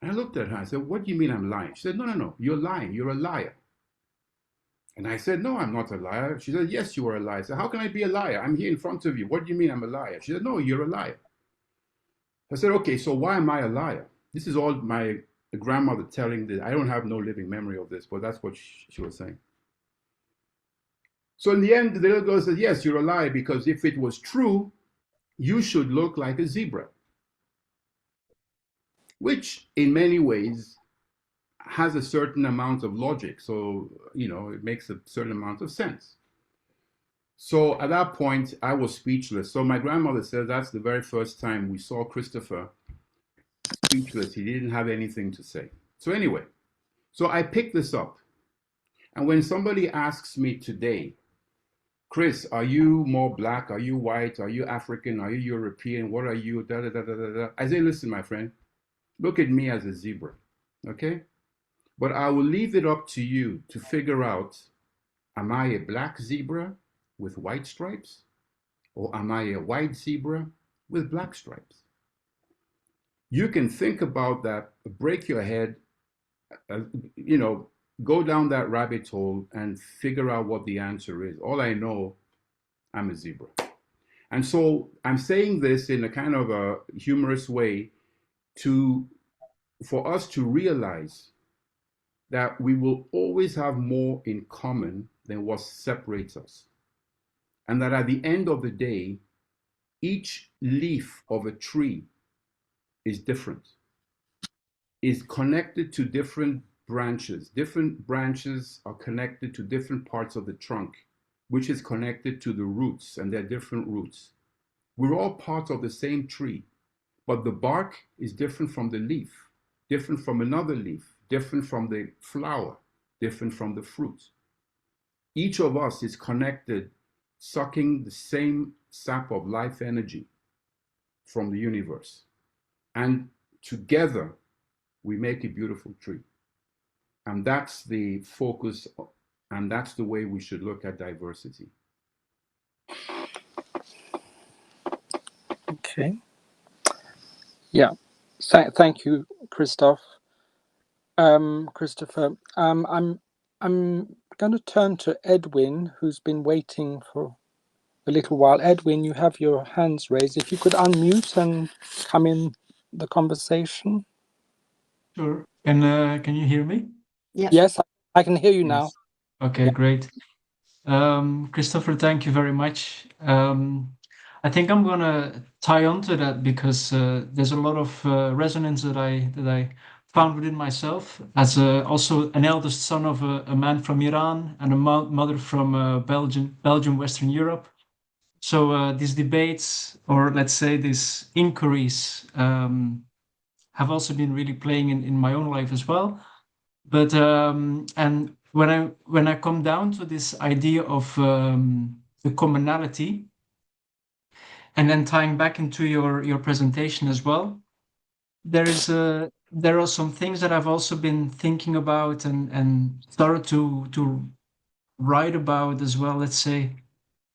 And I looked at her. I said, what do you mean I'm lying? She said, no, you're lying. You're a liar. And I said, no, I'm not a liar. She said, yes, you are a liar. I said, how can I be a liar? I'm here in front of you. What do you mean I'm a liar? She said, no, you're a liar. I said, okay, so why am I a liar? This is all my grandmother telling this. I don't have no living memory of this, but that's what she was saying. So in the end, the little girl said, yes, you're a liar, because if it was true, you should look like a zebra, which in many ways has a certain amount of logic. So, it makes a certain amount of sense. So at that point, I was speechless. So my grandmother said that's the very first time we saw Christopher speechless. He didn't have anything to say. So anyway, so I picked this up. And when somebody asks me today, Chris, are you more black? Are you white? Are you African? Are you European? What are you? Da, da, da, da, da, da. I say, listen, my friend, look at me as a zebra, okay? But I will leave it up to you to figure out, am I a black zebra with white stripes? Or am I a white zebra with black stripes? You can think about that, break your head, go down that rabbit hole and figure out what the answer is. All I know, I'm a zebra. And so I'm saying this in a kind of a humorous way for us to realize that we will always have more in common than what separates us. And that at the end of the day, each leaf of a tree is different, is connected to different branches. Different branches are connected to different parts of the trunk, which is connected to the roots, and they're different roots. We're all part of the same tree, but the bark is different from the leaf, different from another leaf, different from the flower, different from the fruit. Each of us is connected, sucking the same sap of life energy from the universe. And together, we make a beautiful tree. And that's the focus, and that's the way we should look at diversity. Okay. Yeah. Thank you, Christopher. I'm going to turn to Edwin, who's been waiting for a little while. Edwin, you have your hands raised. If you could unmute and come in the conversation. Sure. Can you hear me? Yeah. Yes, I can hear you now. Yes. Okay, Yeah. great. Christopher, thank you very much. I think I'm gonna tie on to that because there's a lot of resonance that I found within myself as also an eldest son of a man from Iran and a mother from Belgium, Western Europe. So these debates, or let's say these inquiries, have also been really playing in my own life as well. But and when I come down to this idea of the commonality, and then tying back into your presentation as well, there are some things that I've also been thinking about and started to write about as well. Let's say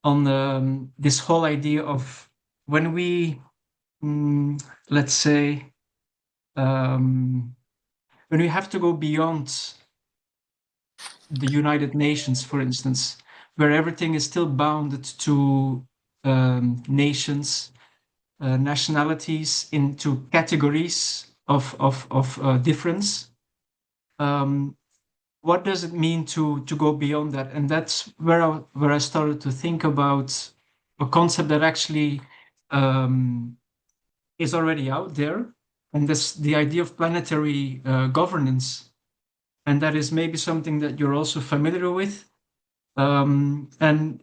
on this whole idea of when we let's say when we have to go beyond the United Nations, for instance, where everything is still bounded to nations, nationalities, into categories of difference. What does it mean to go beyond that? And that's where I started to think about a concept that actually is already out there, and that's the idea of planetary governance. And that is maybe something that you're also familiar with. And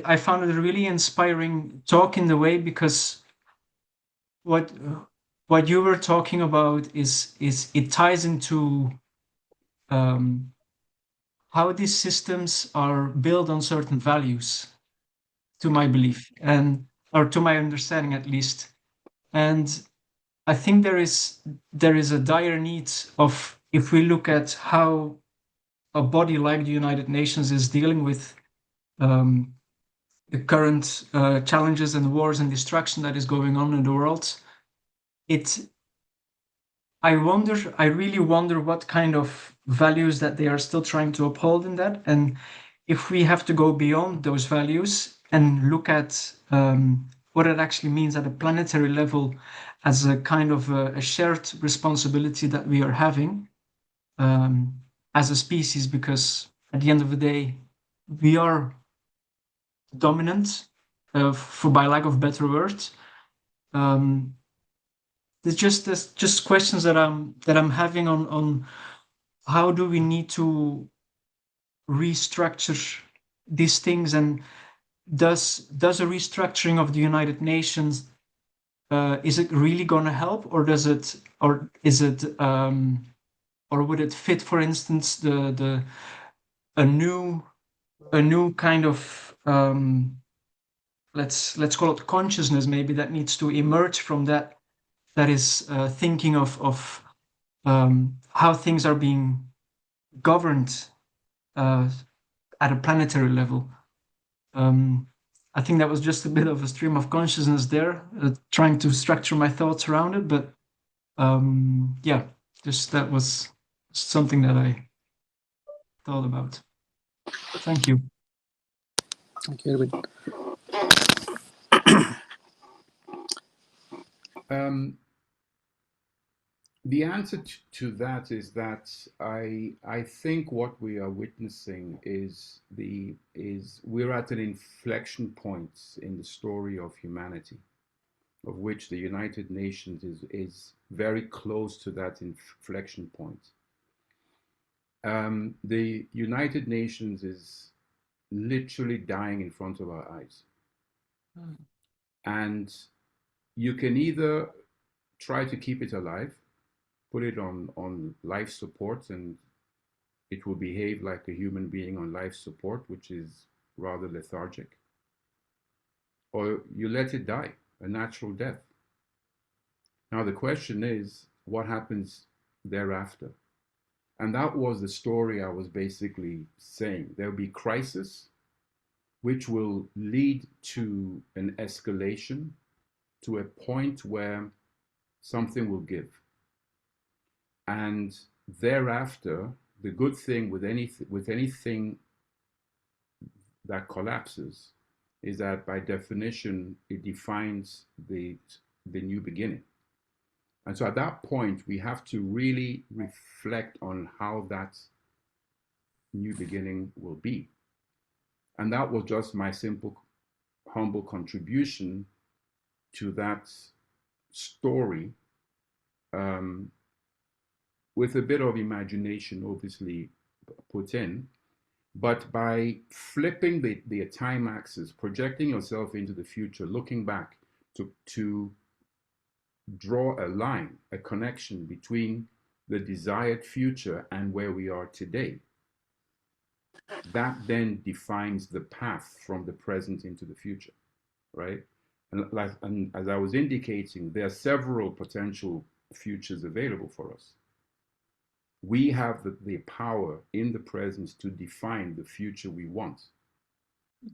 I found it a really inspiring talk in the way, because what you were talking about is it ties into how these systems are built on certain values, to my belief, and or to my understanding at least. And I think there is a dire need of, if we look at how a body like the United Nations is dealing with the current challenges and wars and destruction that is going on in the world, I really wonder what kind of values that they are still trying to uphold in that, and if we have to go beyond those values and look at what it actually means at a planetary level as a kind of a shared responsibility that we are having as a species, because at the end of the day, we are dominant, for by lack of better words. There's just questions that I'm having on how do we need to restructure these things, and does a restructuring of the United Nations is it really going to help, or does it, or is it or would it fit, for instance, the a new kind of let's call it consciousness, maybe, that needs to emerge from that is thinking of how things are being governed at a planetary level. I think that was just a bit of a stream of consciousness there, trying to structure my thoughts around it. But yeah, just that was something that I thought about. Thank you. Thank you, Edwin. The answer to that is that I think what we are witnessing is we're at an inflection point in the story of humanity, of which the United Nations is very close to that inflection point. The United Nations is literally dying in front of our eyes. And you can either try to keep it alive, put it on life support, and it will behave like a human being on life support, which is rather lethargic, or you let it die, a natural death. Now the question is, what happens thereafter? And that was the story I was basically saying. There'll be crisis, which will lead to an escalation, to a point where something will give. And thereafter, the good thing with anything that collapses is that by definition, it defines the new beginning. And so at that point, we have to really reflect on how that new beginning will be. And that was just my simple, humble contribution to that story, with a bit of imagination obviously put in. But by flipping the time axis, projecting yourself into the future, looking back to draw a line, a connection between the desired future and where we are today, that then defines the path from the present into the future, right? And as I was indicating, there are several potential futures available for us. We have the power in the present to define the future we want.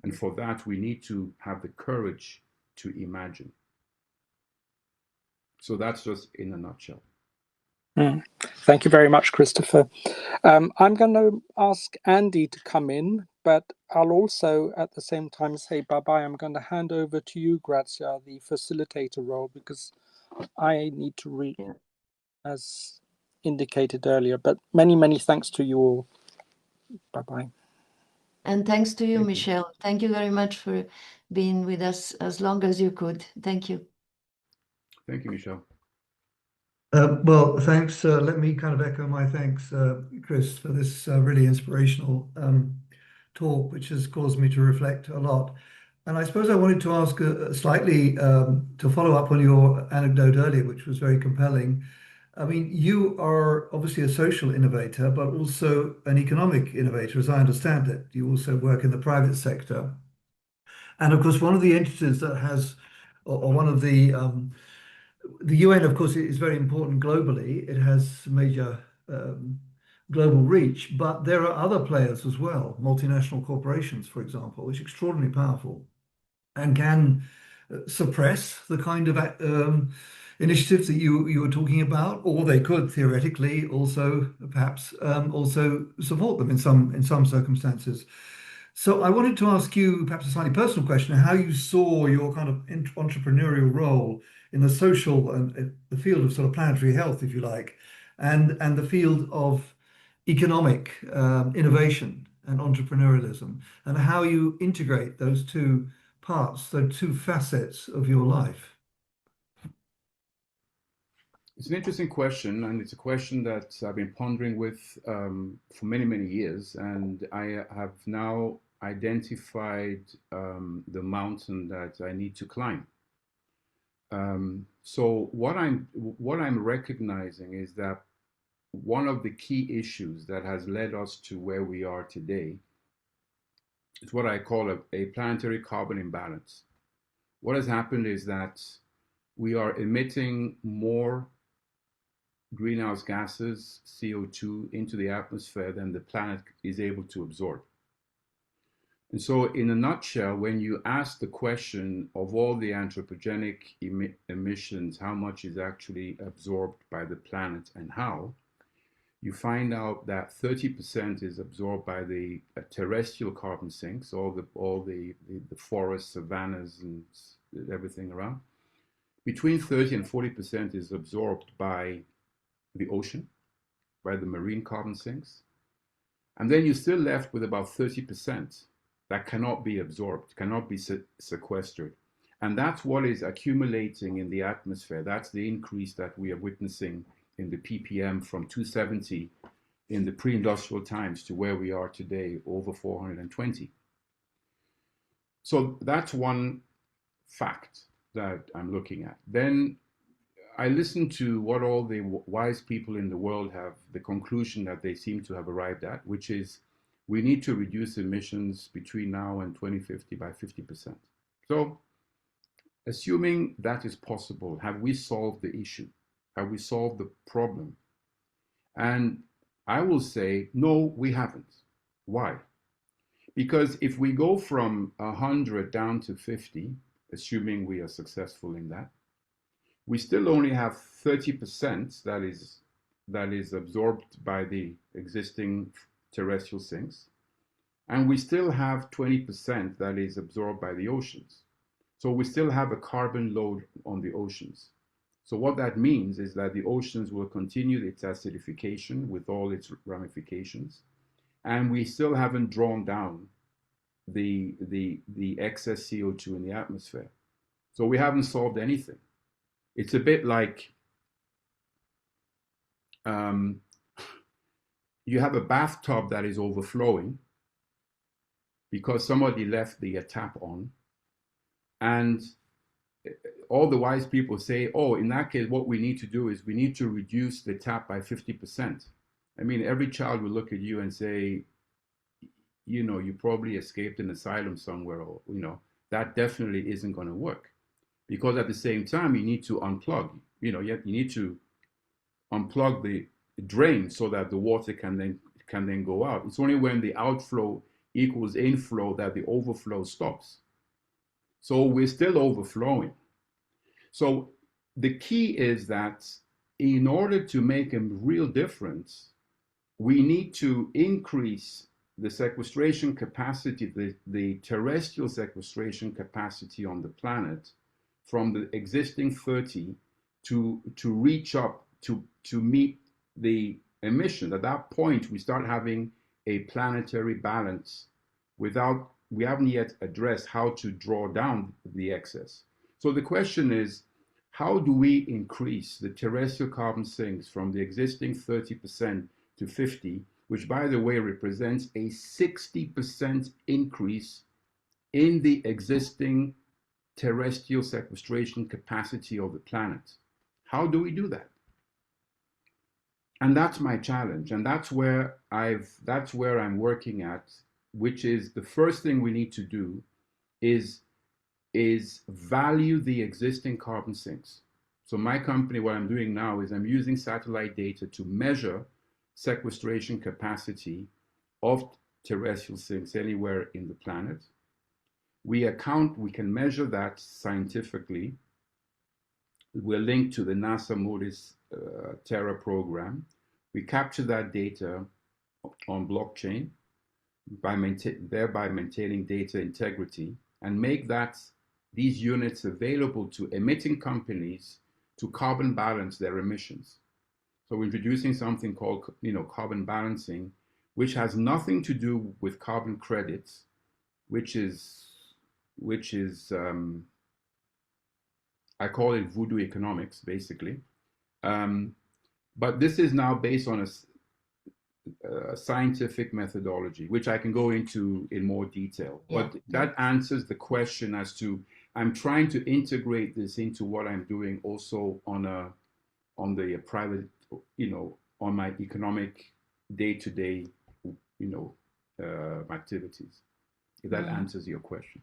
And for that, we need to have the courage to imagine. So that's just in a nutshell. Thank you very much, Christopher. I'm going to ask Andy to come in, but I'll also at the same time say bye-bye. I'm going to hand over to you, Grazia, the facilitator role, because I need to read, as indicated earlier. But many, many thanks to you all. Bye-bye. And thanks to you, Thank you. Michelle. Thank you very much for being with us as long as you could. Thank you. Thank you, Michelle. Well, thanks. Let me kind of echo my thanks, Chris, for this really inspirational talk, which has caused me to reflect a lot. And I suppose I wanted to ask slightly to follow up on your anecdote earlier, which was very compelling. I mean, you are obviously a social innovator, but also an economic innovator, as I understand it. You also work in the private sector. And of course, one of the entities that has, or one of the UN, of course, is very important globally. It has major global reach, but there are other players as well, multinational corporations, for example, which are extraordinarily powerful and can suppress the kind of initiatives that you were talking about, or they could theoretically also perhaps also support them in some circumstances. So I wanted to ask you perhaps a slightly personal question, how you saw your kind of entrepreneurial role in the social and the field of sort of planetary health, if you like, and the field of economic innovation and entrepreneurialism, and how you integrate those two parts, the two facets of your life. It's an interesting question, and it's a question that I've been pondering with for many, many years. And I have now identified the mountain that I need to climb. So what I'm recognizing is that one of the key issues that has led us to where we are today is what I call a planetary carbon imbalance. What has happened is that we are emitting more greenhouse gases, CO2, into the atmosphere than the planet is able to absorb. And so, in a nutshell, when you ask the question of all the anthropogenic emissions, how much is actually absorbed by the planet and how, you find out that 30% is absorbed by the terrestrial carbon sinks, all the forests, savannas, and everything around. Between 30 and 40% is absorbed by the ocean, by the marine carbon sinks. And then you're still left with about 30% that cannot be absorbed, cannot be sequestered. And that's what is accumulating in the atmosphere. That's the increase that we are witnessing in the ppm from 270 in the pre-industrial times to where we are today, over 420. So that's one fact that I'm looking at. Then I listened to what all the wise people in the world have, the conclusion that they seem to have arrived at, which is we need to reduce emissions between now and 2050 by 50%. So, assuming that is possible, have we solved the issue? Have we solved the problem? And I will say, no, we haven't. Why? Because if we go from 100 down to 50, assuming we are successful in that, we still only have 30% that is absorbed by the existing terrestrial sinks, and we still have 20% that is absorbed by the oceans. So we still have a carbon load on the oceans. So what that means is that the oceans will continue its acidification with all its ramifications, and we still haven't drawn down the excess CO2 in the atmosphere. So we haven't solved anything. It's a bit like you have a bathtub that is overflowing, because somebody left the tap on. And all the wise people say, oh, in that case, what we need to do is we need to reduce the tap by 50%. I mean, every child will look at you and say, you know, you probably escaped an asylum somewhere, or, you know, that definitely isn't going to work. Because at the same time, you need to unplug, you know, you need to unplug the drain so that the water can then go out. It's only when the outflow equals inflow that the overflow stops. So we're still overflowing. So the key is that in order to make a real difference, we need to increase the sequestration capacity, the terrestrial sequestration capacity on the planet from the existing 30 to reach up to meet the emission. At that point, we start having a planetary balance without, we haven't yet addressed how to draw down the excess. So the question is, how do we increase the terrestrial carbon sinks from the existing 30% to 50, which by the way represents a 60% increase in the existing terrestrial sequestration capacity of the planet? How do we do that? And that's my challenge, and that's where I'm working at, which is the first thing we need to do is value the existing carbon sinks. So my company, what I'm doing now is I'm using satellite data to measure sequestration capacity of terrestrial sinks anywhere in the planet. We can measure that scientifically. We're linked to the NASA MODIS Terra program. We capture that data on blockchain, thereby maintaining data integrity, and make these units available to emitting companies to carbon balance their emissions. So we're introducing something called, carbon balancing, which has nothing to do with carbon credits, which is I call it voodoo economics, basically. But this is now based on a scientific methodology, which I can go into in more detail. Yeah. But that answers the question as to, I'm trying to integrate this into what I'm doing also on the private, on my economic day-to-day, activities. If that answers your question.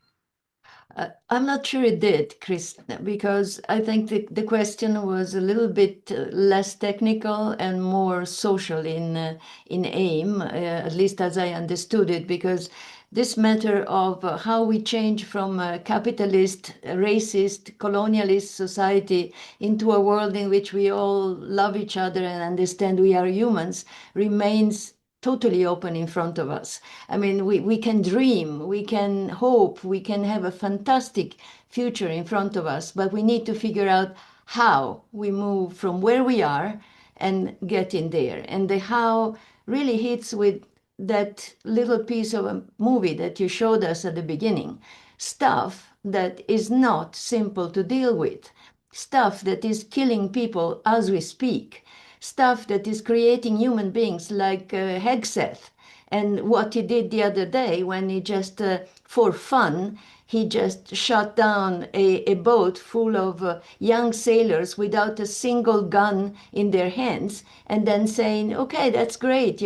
I'm not sure it did, Chris, because I think the question was a little bit less technical and more social in aim, at least as I understood it, because this matter of how we change from a capitalist, racist, colonialist society into a world in which we all love each other and understand we are humans remains totally open in front of us. I mean, we can dream, we can hope, we can have a fantastic future in front of us, but we need to figure out how we move from where we are and get in there. And the how really hits with that little piece of a movie that you showed us at the beginning. Stuff that is not simple to deal with. Stuff that is killing people as we speak. Stuff that is creating human beings like Hegseth, and what he did the other day when he just, for fun, he just shot down a boat full of young sailors without a single gun in their hands, and then saying, okay, that's great,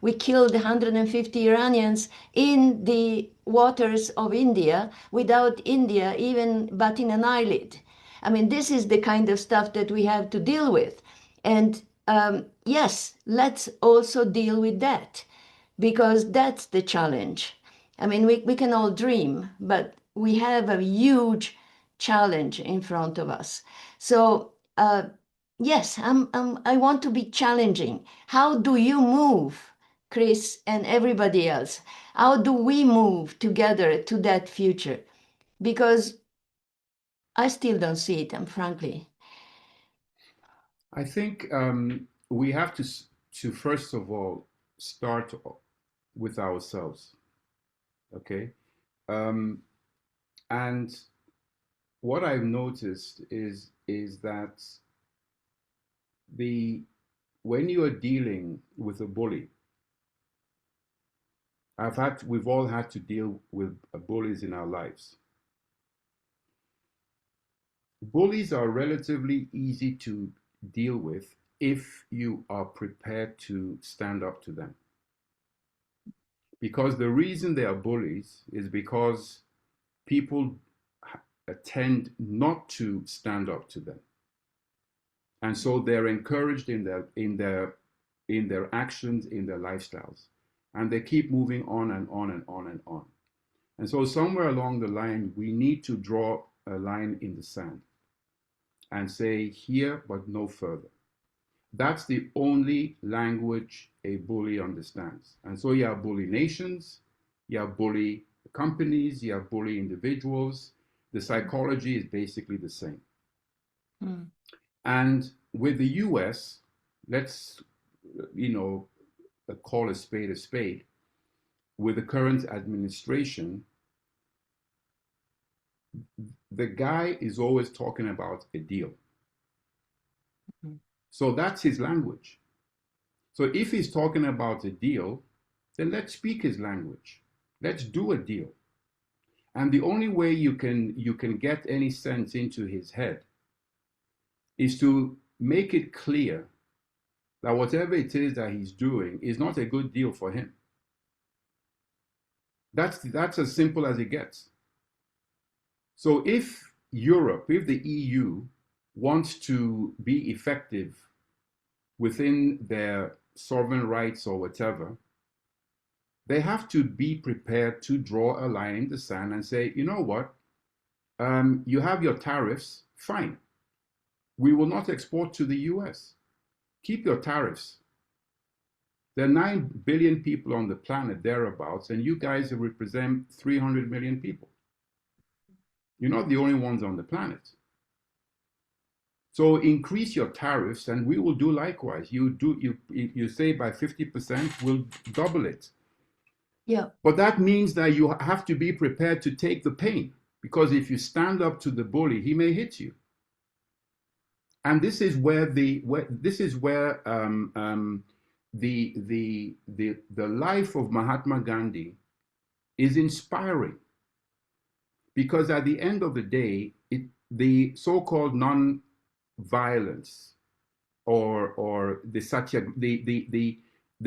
we killed 150 Iranians in the waters of India without India even batting an eyelid. I mean, this is the kind of stuff that we have to deal with. And yes, let's also deal with that, because that's the challenge. I mean, we can all dream, but we have a huge challenge in front of us. So yes, I want to be challenging. How do you move, Chris and everybody else? How do we move together to that future? Because I still don't see it, and frankly. I think we have to first of all start with ourselves, okay? And what I've noticed is that when you are dealing with a bully, we've all had to deal with bullies in our lives. Bullies are relatively easy to deal with if you are prepared to stand up to them. Because the reason they are bullies is because people tend not to stand up to them. And so they're encouraged in their actions, in their lifestyles. And they keep moving on and on and on and on. And so somewhere along the line, we need to draw a line in the sand and say here, but no further. That's the only language a bully understands. And so you have bully nations, you have bully companies, you have bully individuals. The psychology is basically the same. Mm. And with the US, let's, call a spade a spade. With the current administration, the guy is always talking about a deal. Mm-hmm. So that's his language. So if he's talking about a deal, then let's speak his language. Let's do a deal. And the only way you can get any sense into his head is to make it clear that whatever it is that he's doing is not a good deal for him. That's as simple as it gets. So if Europe, if the EU wants to be effective within their sovereign rights or whatever, they have to be prepared to draw a line in the sand and say, you know what, you have your tariffs, fine. We will not export to the US. Keep your tariffs. There are 9 billion people on the planet thereabouts, and you guys represent 300 million people. You're not the only ones on the planet. So increase your tariffs and we will do likewise. You say by 50%, we'll double it. Yeah. But that means that you have to be prepared to take the pain, because if you stand up to the bully, he may hit you. And this is where the life of Mahatma Gandhi is inspiring, because at the end of the day, the so-called non-violence or the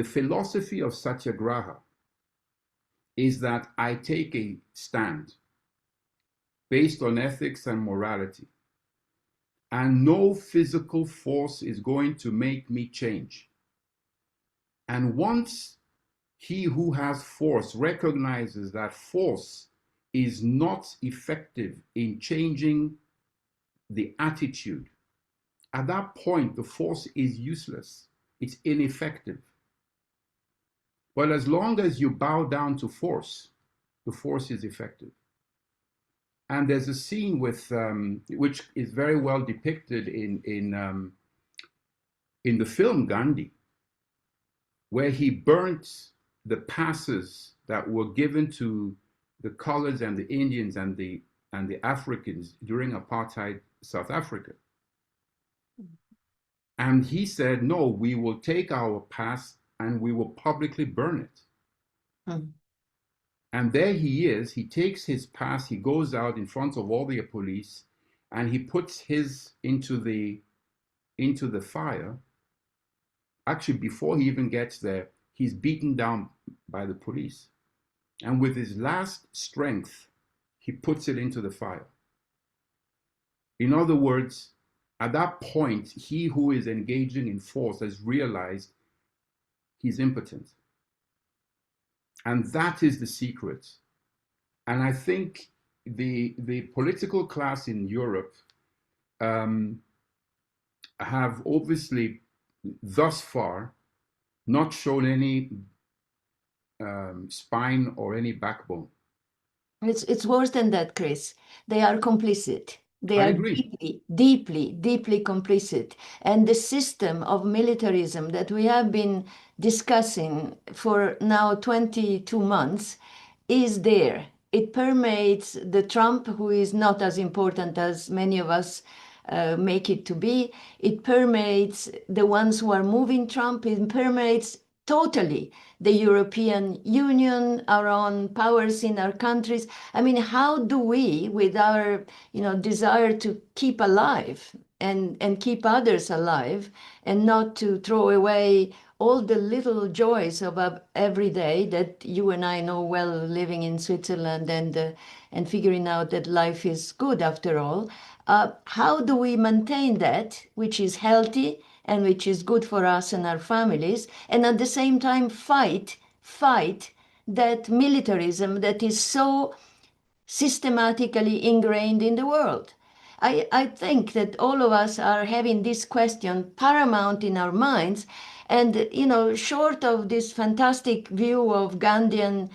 philosophy of satyagraha is that I take a stand based on ethics and morality, and no physical force is going to make me change. And once he who has force recognizes that force is not effective in changing the attitude, at that point, the force is useless. It's ineffective. But as long as you bow down to force, the force is effective. And there's a scene with which is very well depicted in the film Gandhi, where he burnt the passes that were given to the colours and the Indians and the Africans during apartheid South Africa. And he said, no, we will take our pass and we will publicly burn it. Mm. And there he is, he takes his pass, he goes out in front of all the police, and he puts his into the fire. Actually, before he even gets there, he's beaten down by the police. And with his last strength, he puts it into the fire. In other words, at that point, he who is engaging in force has realized he's impotent. And that is the secret. And I think the political class in Europe have obviously thus far not shown any spine or any backbone. It's worse than that, Chris. They are complicit. They I are agree. deeply complicit. And the system of militarism that we have been discussing for now 22 months is there. It permeates the Trump, who is not as important as many of us make it to be. It permeates the ones who are moving Trump. It permeates totally the European Union, our own powers in our countries. I mean, how do we, with our, desire to keep alive and keep others alive and not to throw away all the little joys of every day that you and I know well, living in Switzerland and figuring out that life is good after all. How do we maintain that, which is healthy and which is good for us and our families, and at the same time fight that militarism that is so systematically ingrained in the world? I think that all of us are having this question paramount in our minds. And, short of this fantastic view of Gandhian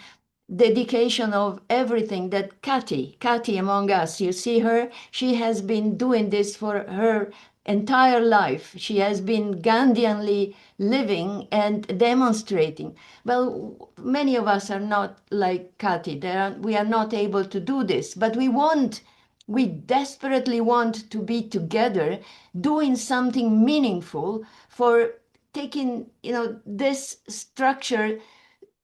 dedication of everything that Kati among us, you see her, she has been doing this for her entire life. She has been Gandhianly living and demonstrating. Well, many of us are not like Kati. We are not able to do this, but we desperately want to be together doing something meaningful for taking, this structure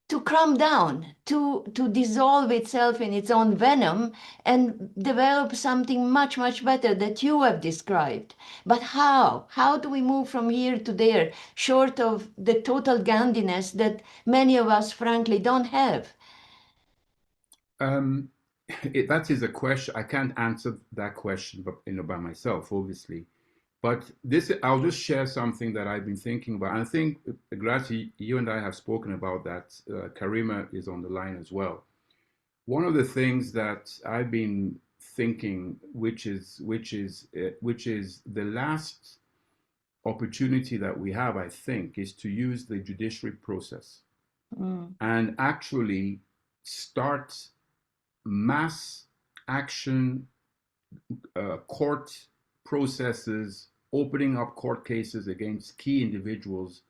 to calm down, to dissolve itself in its own venom and develop something much, much better that you have described. But how? How do we move from here to there, short of the total Gandhiness that many of us, frankly, don't have? That is a question. I can't answer that question, but by myself, obviously. But I'll just share something that I've been thinking about. I think, Gracie, you and I have spoken about that. Karima is on the line as well. One of the things that I've been thinking, which is the last opportunity that we have, I think, is to use the judiciary process and actually start mass action court processes, opening up court cases against key individuals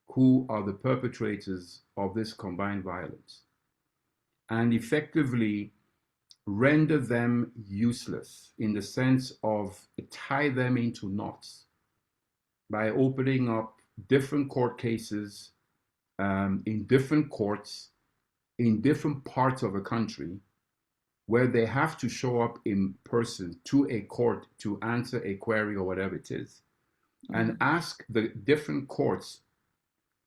who are the perpetrators of this combined violence, and effectively render them useless in the sense of tie them into knots by opening up different court cases in different courts in different parts of a country, where they have to show up in person to a court to answer a query or whatever it is, and ask the different courts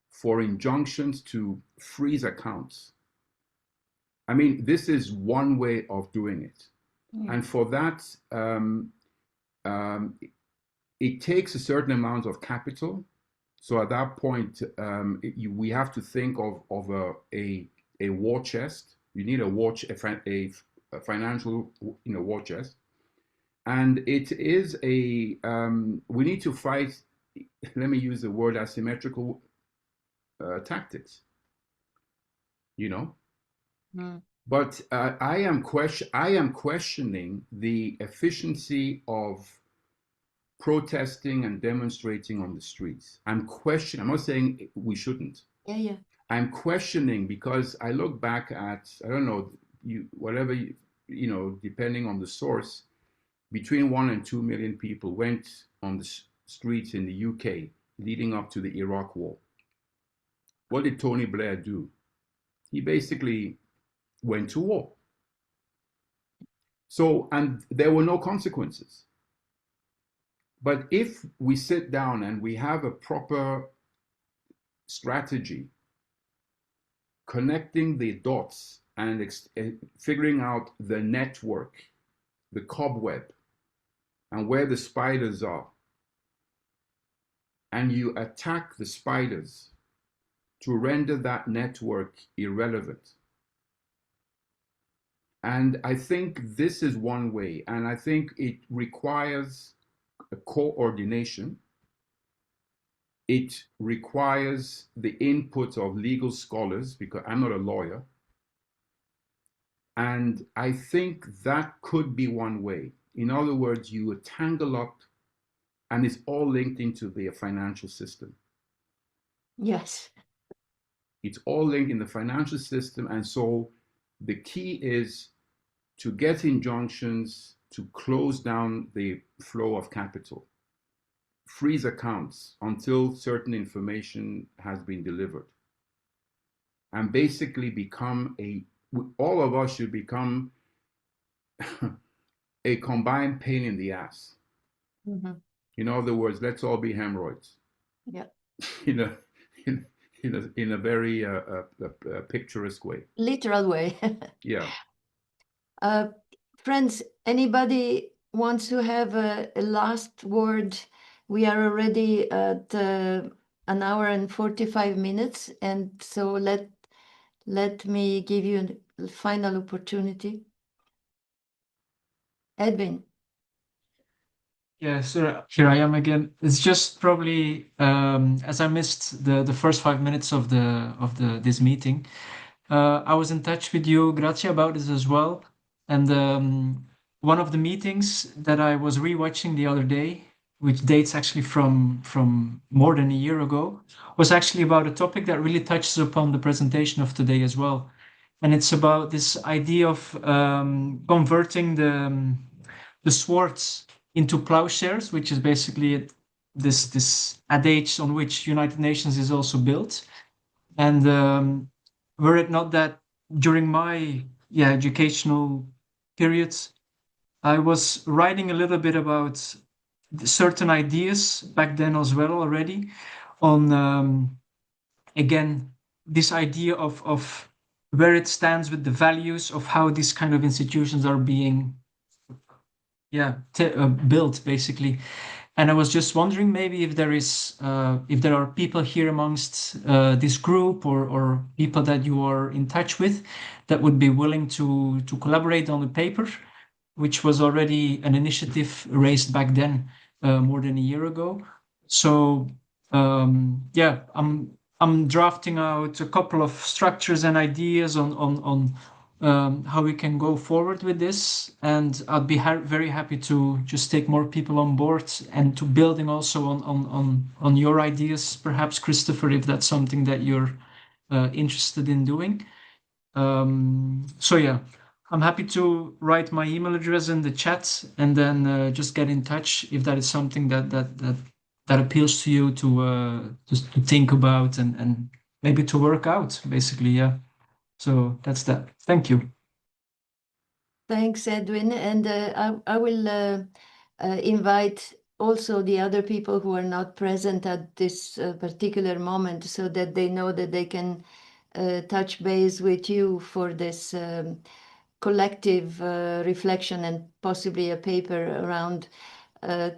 for injunctions to freeze accounts. I mean, this is one way of doing it. And for that, it takes a certain amount of capital. So at that point, we have to think of a war chest. You need a financial, war chest. And it is we need to fight, let me use the word asymmetrical tactics, But I am questioning the efficiency of protesting and demonstrating on the streets. I'm not saying we shouldn't. Yeah. I'm questioning because I look back at, I don't know, depending on the source, between 1 and 2 million people went on the streets in the UK leading up to the Iraq War. What did Tony Blair do? He basically went to war. So, and there were no consequences. But if we sit down and we have a proper strategy, connecting the dots and figuring out the network, the cobweb, and where the spiders are, and you attack the spiders to render that network irrelevant. And I think this is one way, and I think it requires a coordination. It requires the input of legal scholars, because I'm not a lawyer. And I think that could be one way. In other words, you tangle up, and it's all linked into the financial system. Yes. It's all linked in the financial system. And so the key is to get injunctions to close down the flow of capital, freeze accounts until certain information has been delivered. and basically all of us should become a combined pain in the ass. Mm-hmm. In other words, let's all be hemorrhoids. Yeah. in a in a very picturesque way. Literal way. Yeah. Friends, anybody wants to have a last word? We are already at an hour and 45 minutes, and so let me give you a final opportunity. Edwin. Yeah, so here I am again. It's just probably as I missed the first 5 minutes of this meeting, I was in touch with you, Grazia, about this as well. And one of the meetings that I was rewatching the other day, which dates actually from more than a year ago, was actually about a topic that really touches upon the presentation of today as well. And it's about this idea of converting the swords into plowshares, which is basically this adage on which United Nations is also built. And were it not that during my educational periods, I was writing a little bit about certain ideas back then as well already on again this idea of where it stands with the values of how these kind of institutions are being built basically. And I was just wondering maybe if there are people here amongst this group or people that you are in touch with that would be willing to collaborate on the paper, which was already an initiative raised back then more than a year ago. So I'm drafting out a couple of structures and ideas on how we can go forward with this, and I'd be very happy to just take more people on board and to building also on your ideas, perhaps Christopher, if that's something that you're interested in doing. So yeah, I'm happy to write my email address in the chat and then just get in touch if that is something that appeals to you to just to think about and maybe to work out basically. Yeah. So that's that. Thank you. Thanks, Edwin. And I will invite also the other people who are not present at this particular moment so that they know that they can touch base with you for this collective reflection and possibly a paper around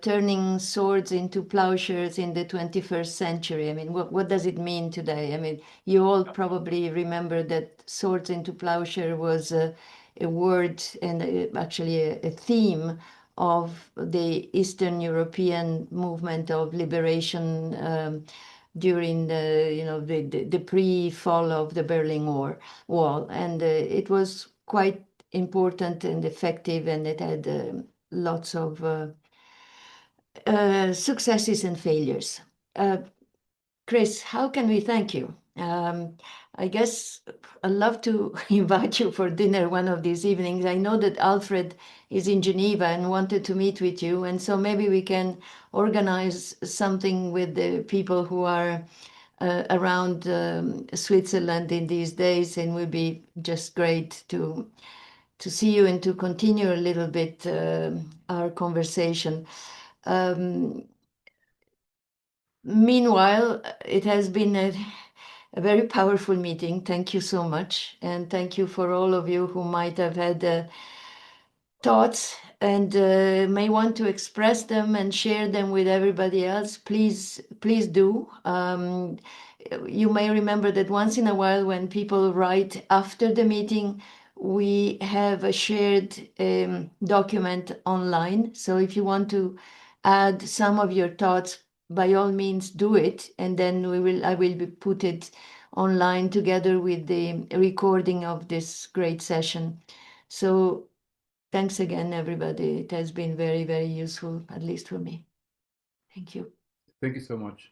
turning swords into plowshares in the 21st century. I mean, what does it mean today? I mean, you all probably remember that swords into plowshare was a word and actually a theme of the Eastern European movement of liberation during the pre-fall of the Berlin Wall. And it was quite important and effective, and it had lots of successes and failures. Chris, how can we thank you? I guess I'd love to invite you for dinner one of these evenings. I know that Alfred is in Geneva and wanted to meet with you, and so maybe we can organize something with the people who are around Switzerland in these days, and it would be just great to see you and to continue a little bit our conversation. Meanwhile, it has been a very powerful meeting. Thank you so much. And thank you for all of you who might have had thoughts and may want to express them and share them with everybody else. Please do. You may remember that once in a while when people write after the meeting, we have a shared document online. So if you want to add some of your thoughts, by all means do it, and then I will be put it online together with the recording of this great session. So thanks again, everybody. It has been very, very useful, at least for me. Thank you. Thank you so much.